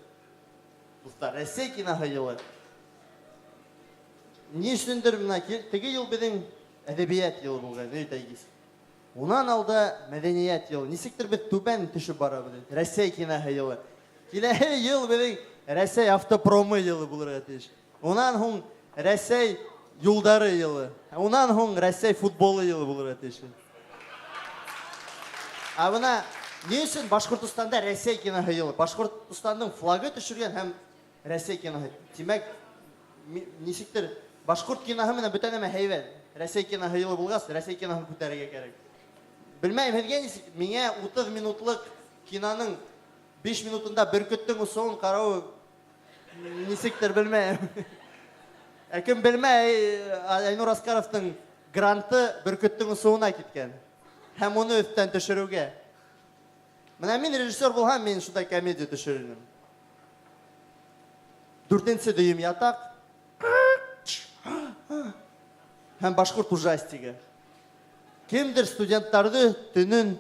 Дуҫтар, Рәсәй киноһы йылы. Ни өсөндөр мына теге йыл беҙҙең әҙәбиәт йылы булған, әйтәйгес. Унан алда мәҙәниәт йылы. Нисектер беҙ түбән төшөп барабыҙ. Рәсәй киноһы йылы. Киләһе йыл беҙҙең Рәсәй автопромы йылы булырға тейеш. Унан һуң Рәсәй юлдары йылы. Унан һуң Рәсәй футболы йылы булырға тейеш. Бына ни өсөн Башҡортостанда Рәсәй киноһы йылы? Башҡортостандың флагы төшөргән һәм Рәсәй киноһы. Тимәк, нисектер башҡорт киноһы менән бөтә нәмә һәйбәт. Рәсәй киноһы йылы булғас, Рәсәй киноһын күтәрергә кәрәк. Белмәйем һеҙгә нисек, миңә 30 минутлык киноның 5 минутында бүркіттің ұсуын қарау несектер білмеймін. Әкім білмей, Айнур Аскаровтың гранты бүркіттің ұсуына кеткен. Һәм оны өттен төшіруге. Менә мен режиссер болғам, мен шудай комедия төшірінім. 4-нче дүйім ятақ. Һәм башқұрт ужастигі. Кемдір студенттарды түнін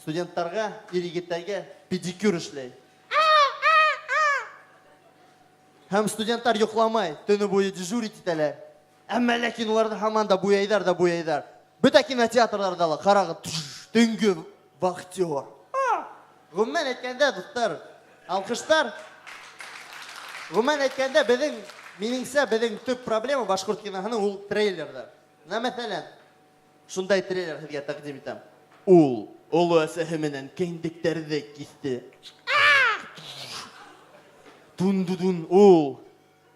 студенттарға, ерегеттәге педикюр ішлей. Һәм студенттар йоқламай, түні бойы дежурить етәләр. Әмма ләкин оларды һаман да буяйдар. Бүті кинотеатрларда қарағы түнгі вахтер. Ғұммен әйткәндә, достар, алқыштар. Ғұммен әйткәндә, меніңсә, біздің төп проблема башқұрт киноһының ул трейлердар. Мәсәлән, шундай трейлер һеҙгә тәҡдим итәм. Ул оло әсәһе менән кендектәрҙе киҫте. Дун-дун, ул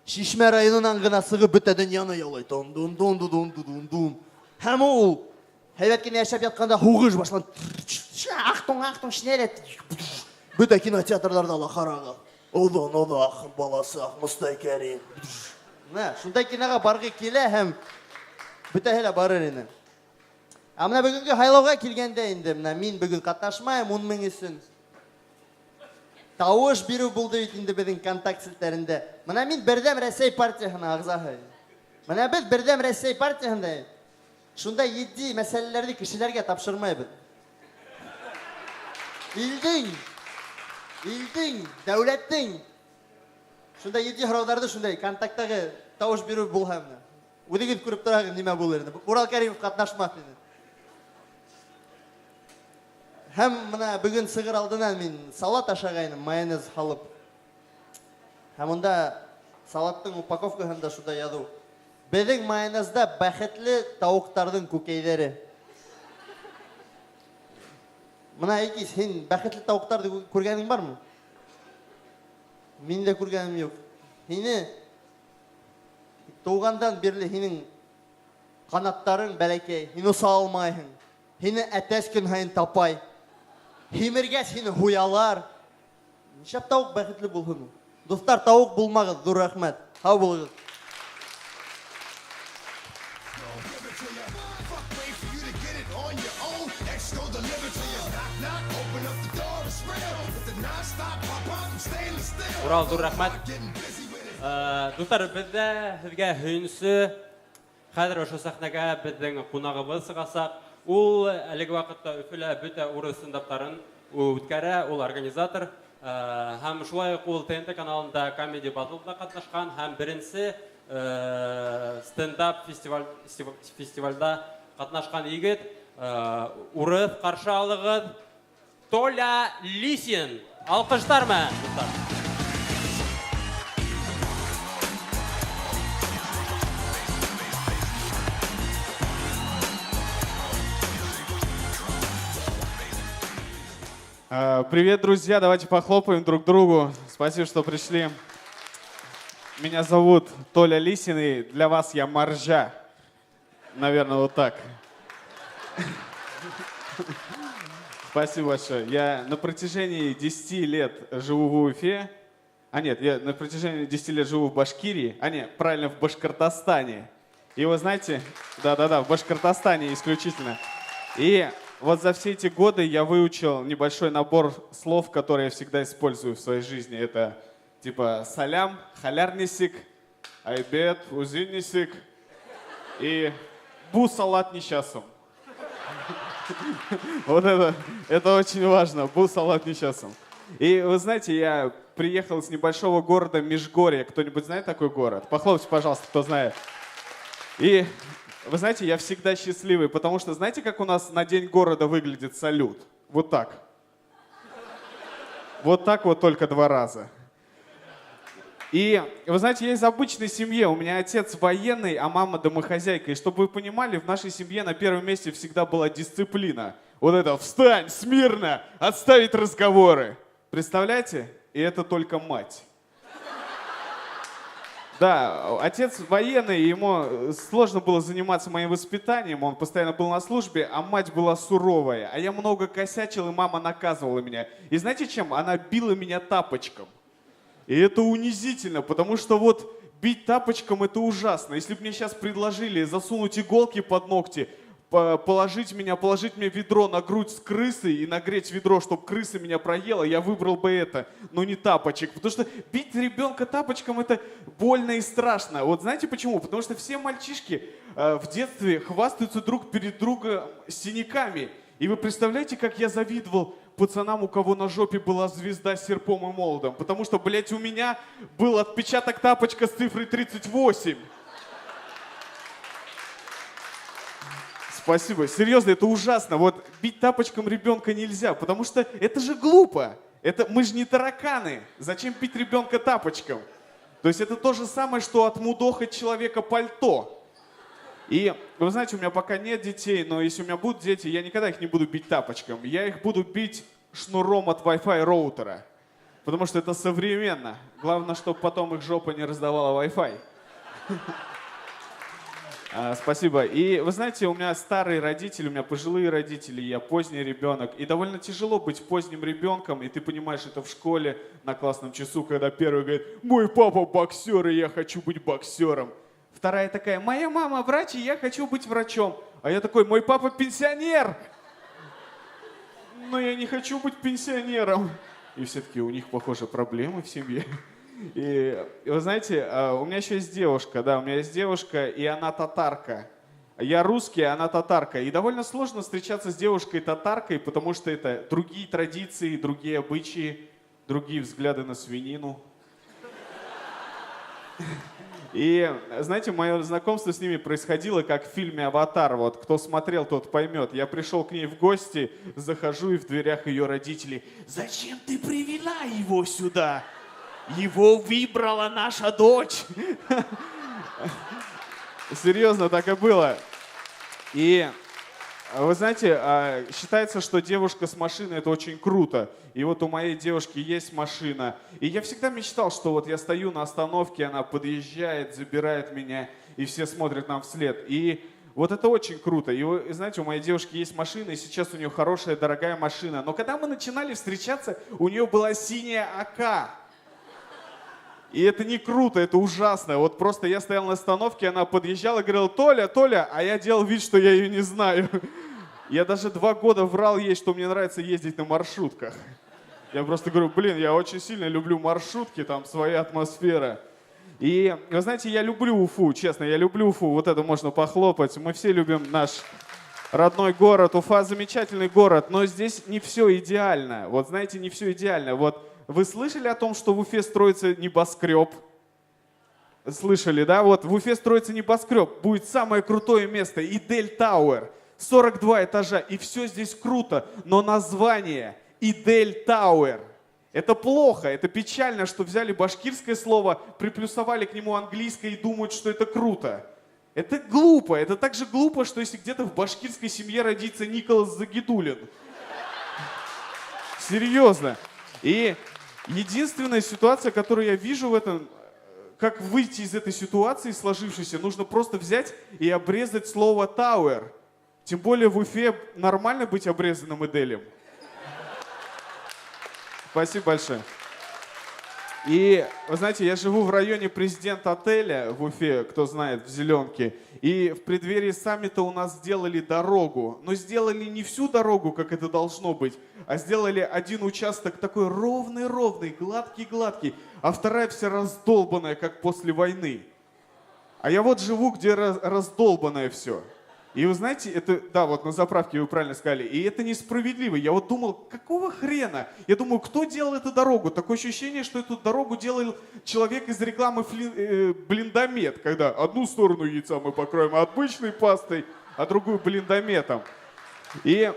Шишмә районынан ғына сығып бөтә дөньяны ялай. Дун-дун-дун-дун-дун-дун. Һәм ул һәйбәт кенә яшәп ятҡанда һуғыш башлан. Ахтың, шинәләт. Бөтә кинотеатрҙарҙа ла ҡарағыҙ. Оҙон-оҙаҡ, баласаҡ, Мостай Кәрим. Шундай киноға барғы килә һәм бөтәһе лә барыр ине. Менә бөгөнгө һайлауға килгәндә инде, мин бүгөн ҡатнашмайым 10 000 өсөн. Тауыш бирү булды бит инде безнең контакт селтәрендә. Менә мин Бердәм Рәсәй партияһының ағзаһы. Менә без Бердәм Рәсәй партияһында шунда 7 мәсьәләләрне кешеләргә тапшырмайбыз. Илдең, дәүләттең шунда 7 һорауҙарҙы шундай контакттагы тауыш бирү булһа, үҙегеҙ күреп торағыҙ нимә булыр ине. Урал Кәримов ҡатнашмаҫ ине. Һәм менә бүгін сығыр алдынан мин салат ашағайным, майонез һалып. Һәм онда салаттың упаковкаһында шунда яҙыу. Беҙҙең майонезда бәхетле тауыҡтарҙың күкәйҙәре. Менә Әйгиз, һин бәхетле тауыҡтарҙы күргәнең бармы? Мин дә күргәнем юҡ. Һине тыуғандан бирле һинең ҡанаттарың бәләкәй, һин оса алмайһың. Һине әтәс көн һайын тапай. Һимергәс һине һуялар. Нишәп тауыҡ бәхетле булһын? Дуҫтар, тауыҡ булмағыҙ, ҙур рәхмәт. Һау булығыҙ. Урал, ҙур рәхмәт. Дуҫтар, беҙҙә һеҙгә һөйөнсө, хәҙер ошо сәхнәгә беҙҙең ҡунағыбыҙ сығасаҡ. Ул әлеге ваҡытта Өфөлә бөтә урыҫ стендаптарын үткәрә, ул организатор. Һәм шулай уҡ ул ТНТ каналында Comedy Battle'да ҡатнашҡан һәм беренсе стендап фестивальда ҡатнашҡан егет. Урыҫ, ҡаршы алығыҙ, Толя Лисин. Алҡыштармы, дуҫтар? Привет, друзья, давайте похлопаем друг другу. Спасибо, что пришли. Меня зовут Толя Лисин, и для вас я Маржа. Наверное, вот так. Спасибо большое. Я на протяжении 10 лет живу в Уфе. Я на протяжении 10 лет живу в Башкирии. Правильно, в Башкортостане. И вы знаете, да, в Башкортостане исключительно. И вот за все эти годы я выучил небольшой набор слов, которые я всегда использую в своей жизни. Это типа салям, халярнисик, айбет, узиннисик и бу салат несчастным. Вот это очень важно, бу салат несчастным. И вы знаете, я приехал из небольшого города Межгорье. Кто-нибудь знает такой город? Похлопайте, пожалуйста, кто знает. И вы знаете, я всегда счастливый, потому что знаете, как у нас на День города выглядит салют? Вот так. Вот так вот только 2 раза. И вы знаете, я из обычной семьи. У меня отец военный, а мама домохозяйка. И чтобы вы понимали, в нашей семье на первом месте всегда была дисциплина. Вот это «встань, смирно, отставить разговоры». Представляете? И это только мать. Да, отец военный, ему сложно было заниматься моим воспитанием, он постоянно был на службе, а мать была суровая. А я много косячил, и мама наказывала меня. И знаете чем? Она била меня тапочком. И это унизительно, потому что вот бить тапочком это ужасно. Если бы мне сейчас предложили засунуть иголки под ногти, положить мне ведро на грудь с крысой и нагреть ведро, чтобы крыса меня проела, я выбрал бы это, но не тапочек. Потому что бить ребенка тапочком это больно и страшно. Вот знаете почему? Потому что все мальчишки в детстве хвастаются друг перед другом синяками. И вы представляете, как я завидовал пацанам, у кого на жопе была звезда с серпом и молотом. Потому что, блядь, у меня был отпечаток тапочка с цифрой 38. Спасибо. Серьезно, это ужасно. Вот бить тапочком ребенка нельзя, потому что это же глупо. Мы же не тараканы. Зачем бить ребенка тапочком? То есть это то же самое, что отмудохать человека пальто. И вы знаете, у меня пока нет детей, но если у меня будут дети, я никогда их не буду бить тапочком. Я их буду бить шнуром от Wi-Fi роутера. Потому что это современно. Главное, чтобы потом их жопа не раздавала Wi-Fi. Спасибо. И вы знаете, у меня старые родители, у меня пожилые родители, я поздний ребенок. И довольно тяжело быть поздним ребенком, и ты понимаешь это в школе на классном часу, когда первый говорит: мой папа боксер, и я хочу быть боксером. Вторая такая: моя мама врач, и я хочу быть врачом. А я такой: мой папа пенсионер. Но я не хочу быть пенсионером. И все таки у них, похоже, проблемы в семье. И вы знаете, у меня еще есть девушка, да, у меня есть девушка, и она татарка. Я русский, а она татарка. И довольно сложно встречаться с девушкой-татаркой, потому что это другие традиции, другие обычаи, другие взгляды на свинину. И, знаете, мое знакомство с ними происходило как в фильме «Аватар». Вот кто смотрел, тот поймет. Я пришел к ней в гости, захожу, и в дверях ее родители: зачем ты привела его сюда? Его выбрала наша дочь. Серьезно, так и было. И вы знаете, считается, что девушка с машиной — это очень круто. И вот у моей девушки есть машина. И я всегда мечтал, что вот я стою на остановке, она подъезжает, забирает меня, и все смотрят нам вслед. И вот это очень круто. И вы знаете, у моей девушки есть машина, и сейчас у нее хорошая, дорогая машина. Но когда мы начинали встречаться, у нее была синяя АК. И это не круто, это ужасно. Вот просто я стоял на остановке, она подъезжала и говорила: Толя, Толя, а я делал вид, что я ее не знаю. Я даже 2 года врал ей, что мне нравится ездить на маршрутках. Я просто говорю: блин, я очень сильно люблю маршрутки, там своя атмосфера. И вы знаете, я люблю Уфу, честно, я люблю Уфу. Вот это можно похлопать. Мы все любим наш родной город. Уфа замечательный город, но здесь не все идеально. Вот знаете, не все идеально. Вот вы слышали о том, что в Уфе строится небоскреб? Слышали, да? Вот в Уфе строится небоскреб. Будет самое крутое место. Идель Тауэр. 42 этажа. И все здесь круто. Но название Идель Тауэр. Это плохо, это печально, что взяли башкирское слово, приплюсовали к нему английское и думают, что это круто. Это глупо. Это так же глупо, что если где-то в башкирской семье родится Николас Загидулин. Серьезно. И единственная ситуация, которую я вижу в этом, как выйти из этой ситуации сложившейся, нужно просто взять и обрезать слово «тауэр». Тем более в Уфе нормально быть обрезанным Иделем. Спасибо большое. И, вы знаете, я живу в районе президент-отеля в Уфе, кто знает, в Зеленке. И в преддверии саммита у нас сделали дорогу. Но сделали не всю дорогу, как это должно быть, а сделали один участок такой ровный-ровный, гладкий-гладкий, а вторая вся раздолбанная, как после войны. А я вот живу, где раздолбанное все. И вы знаете, это, да, вот на заправке вы правильно сказали, и это несправедливо. Я вот думал, какого хрена? Я думаю, кто делал эту дорогу? Такое ощущение, что эту дорогу делал человек из рекламы Блиндомет, когда одну сторону яйца мы покроем обычной пастой, а другую блиндометом. И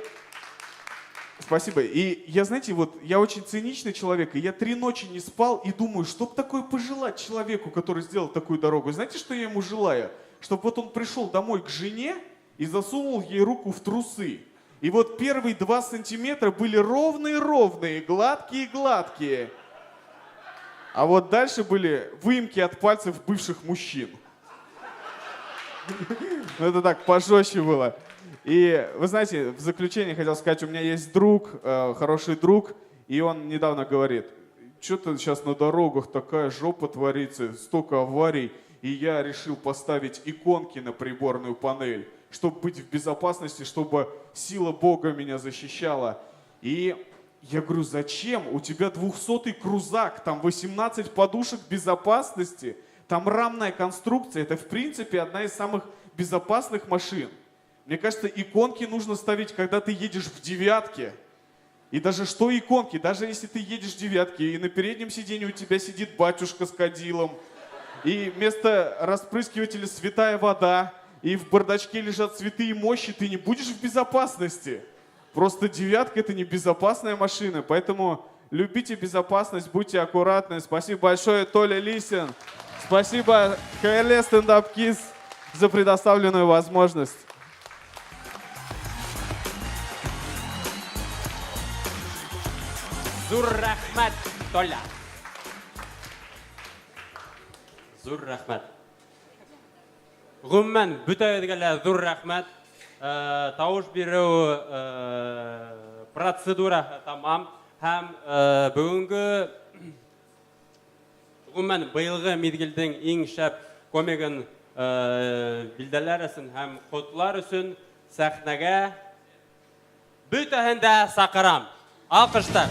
спасибо. И я, знаете, вот я очень циничный человек, и я 3 ночи не спал и думаю, что бы такое пожелать человеку, который сделал такую дорогу. Знаете, что я ему желаю? Чтобы вот он пришел домой к жене и засунул ей руку в трусы. И вот первые 2 сантиметра были ровные-ровные, гладкие-гладкие. А вот дальше были выемки от пальцев бывших мужчин. Ну, это так пожестче было. И вы знаете, в заключение хотел сказать, у меня есть друг, хороший друг, и он недавно говорит, что-то сейчас на дорогах такая жопа творится, столько аварий, и я решил поставить иконки на приборную панель, чтобы быть в безопасности, чтобы сила Бога меня защищала. И я говорю, зачем? У тебя 200-й крузак, там 18 подушек безопасности, там рамная конструкция, это в принципе одна из самых безопасных машин. Мне кажется, иконки нужно ставить, когда ты едешь в девятке. И даже что иконки, даже если ты едешь в девятке, и на переднем сиденье у тебя сидит батюшка с кадилом, и вместо распрыскивателя святая вода, и в бардачке лежат святые мощи, ты не будешь в безопасности. Просто девятка — это не безопасная машина, поэтому любите безопасность, будьте аккуратны. Спасибо большое, Толя Лисин. Спасибо ХЛ Стендап Киз за предоставленную возможность. Зур рахмат, Толя. Зур рахмат. Гумман бүтәгезгә зур рахмат. Тауыш бирү процедура тамам. Һәм бүгенге гумман быелгы мизгелдең иң шәп комигын билдәләр өчен һәм котлар өчен сәхнәгә бүтәһен дә сакырам. Алкыштар.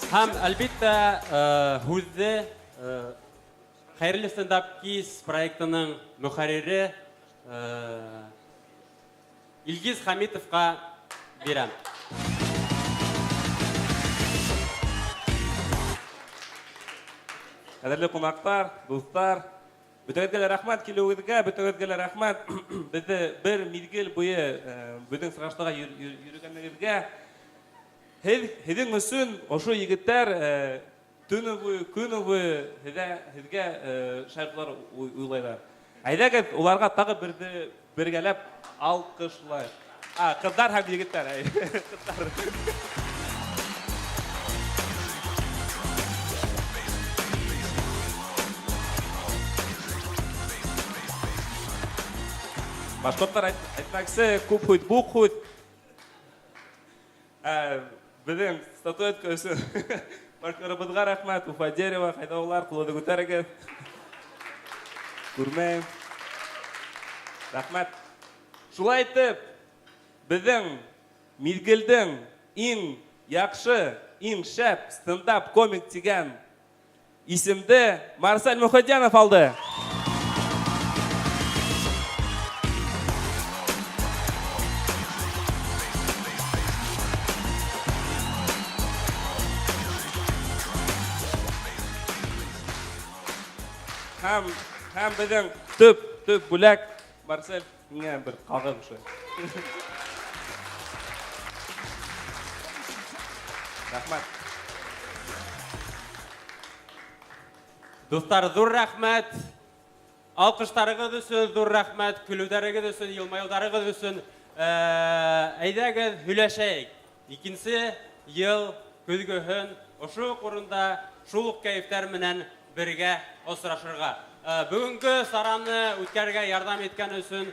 Һәм әлбәттә һүзде Хәйрле стендап киз проектының мөхәррире Илгиз Хамитовка бирәм. Кадерле кунактар, дуслар, бүтәгезгә рәхмәт килүегезгә, бүтәгезгә рәхмәт. Безне бер мизгел буе безнең сыгыштыга йөргәнегезгә. Һеҙҙең өсөн ошо егеттәр төне буе, көне буе һеҙгә шартлар уйлайлар. Әйҙәгеҙ, уларға тағы бергәләп алҡышлайыҡ. Ҡыҙҙар һәм егеттәр. Башҡорттар әйтмәксе, күп һүҙ, буҡ һүҙ. Біздің статуэтка өсөн башҡорыбыҙға рәхмәт. Уфа дерево, ҡайҙа улар, ҡулды күтәрегеҙ. Күрмәйем. Рәхмәт. Шулай итеп, беҙҙең миҙгелдең иң яҡшы, иң шәп стендап комик тигән исемде Марсель Мөхәддиянов алды. Һәм беҙҙең төп бүләк Марсель миңә бер ҡағыҙ ошо. Рәхмәт. Дуҫтар, ҙур рәхмәт. Алҡыштарығыҙ өсөн ҙур рәхмәт, көлөүҙәрегеҙ өсөн, йылмайыуҙарығыҙ өсөн. Әйҙәгеҙ һөйләшәйек. Икенсе йыл көҙгөһөн ошо урында шул уҡ кәйефтәр менән бергә осрашырға. Бүгінгі сараны үткәргә ярдәм иткән өсөн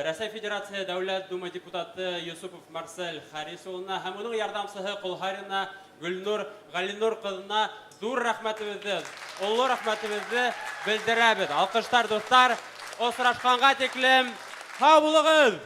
Рәсәй Федерация Дәүләт Дума депутаты Юсупов Марсель Харисовна һәм уның ярдәмсыһы Ҡолһарина Гөлнур Ғәлинур ҡыҙына ҙур рәхмәтебеҙҙе, оло рәхмәтебеҙҙе белдерәбеҙ. Алҡыштар, дуҫтар, осрашҡанға тиклем һау булығыҙ!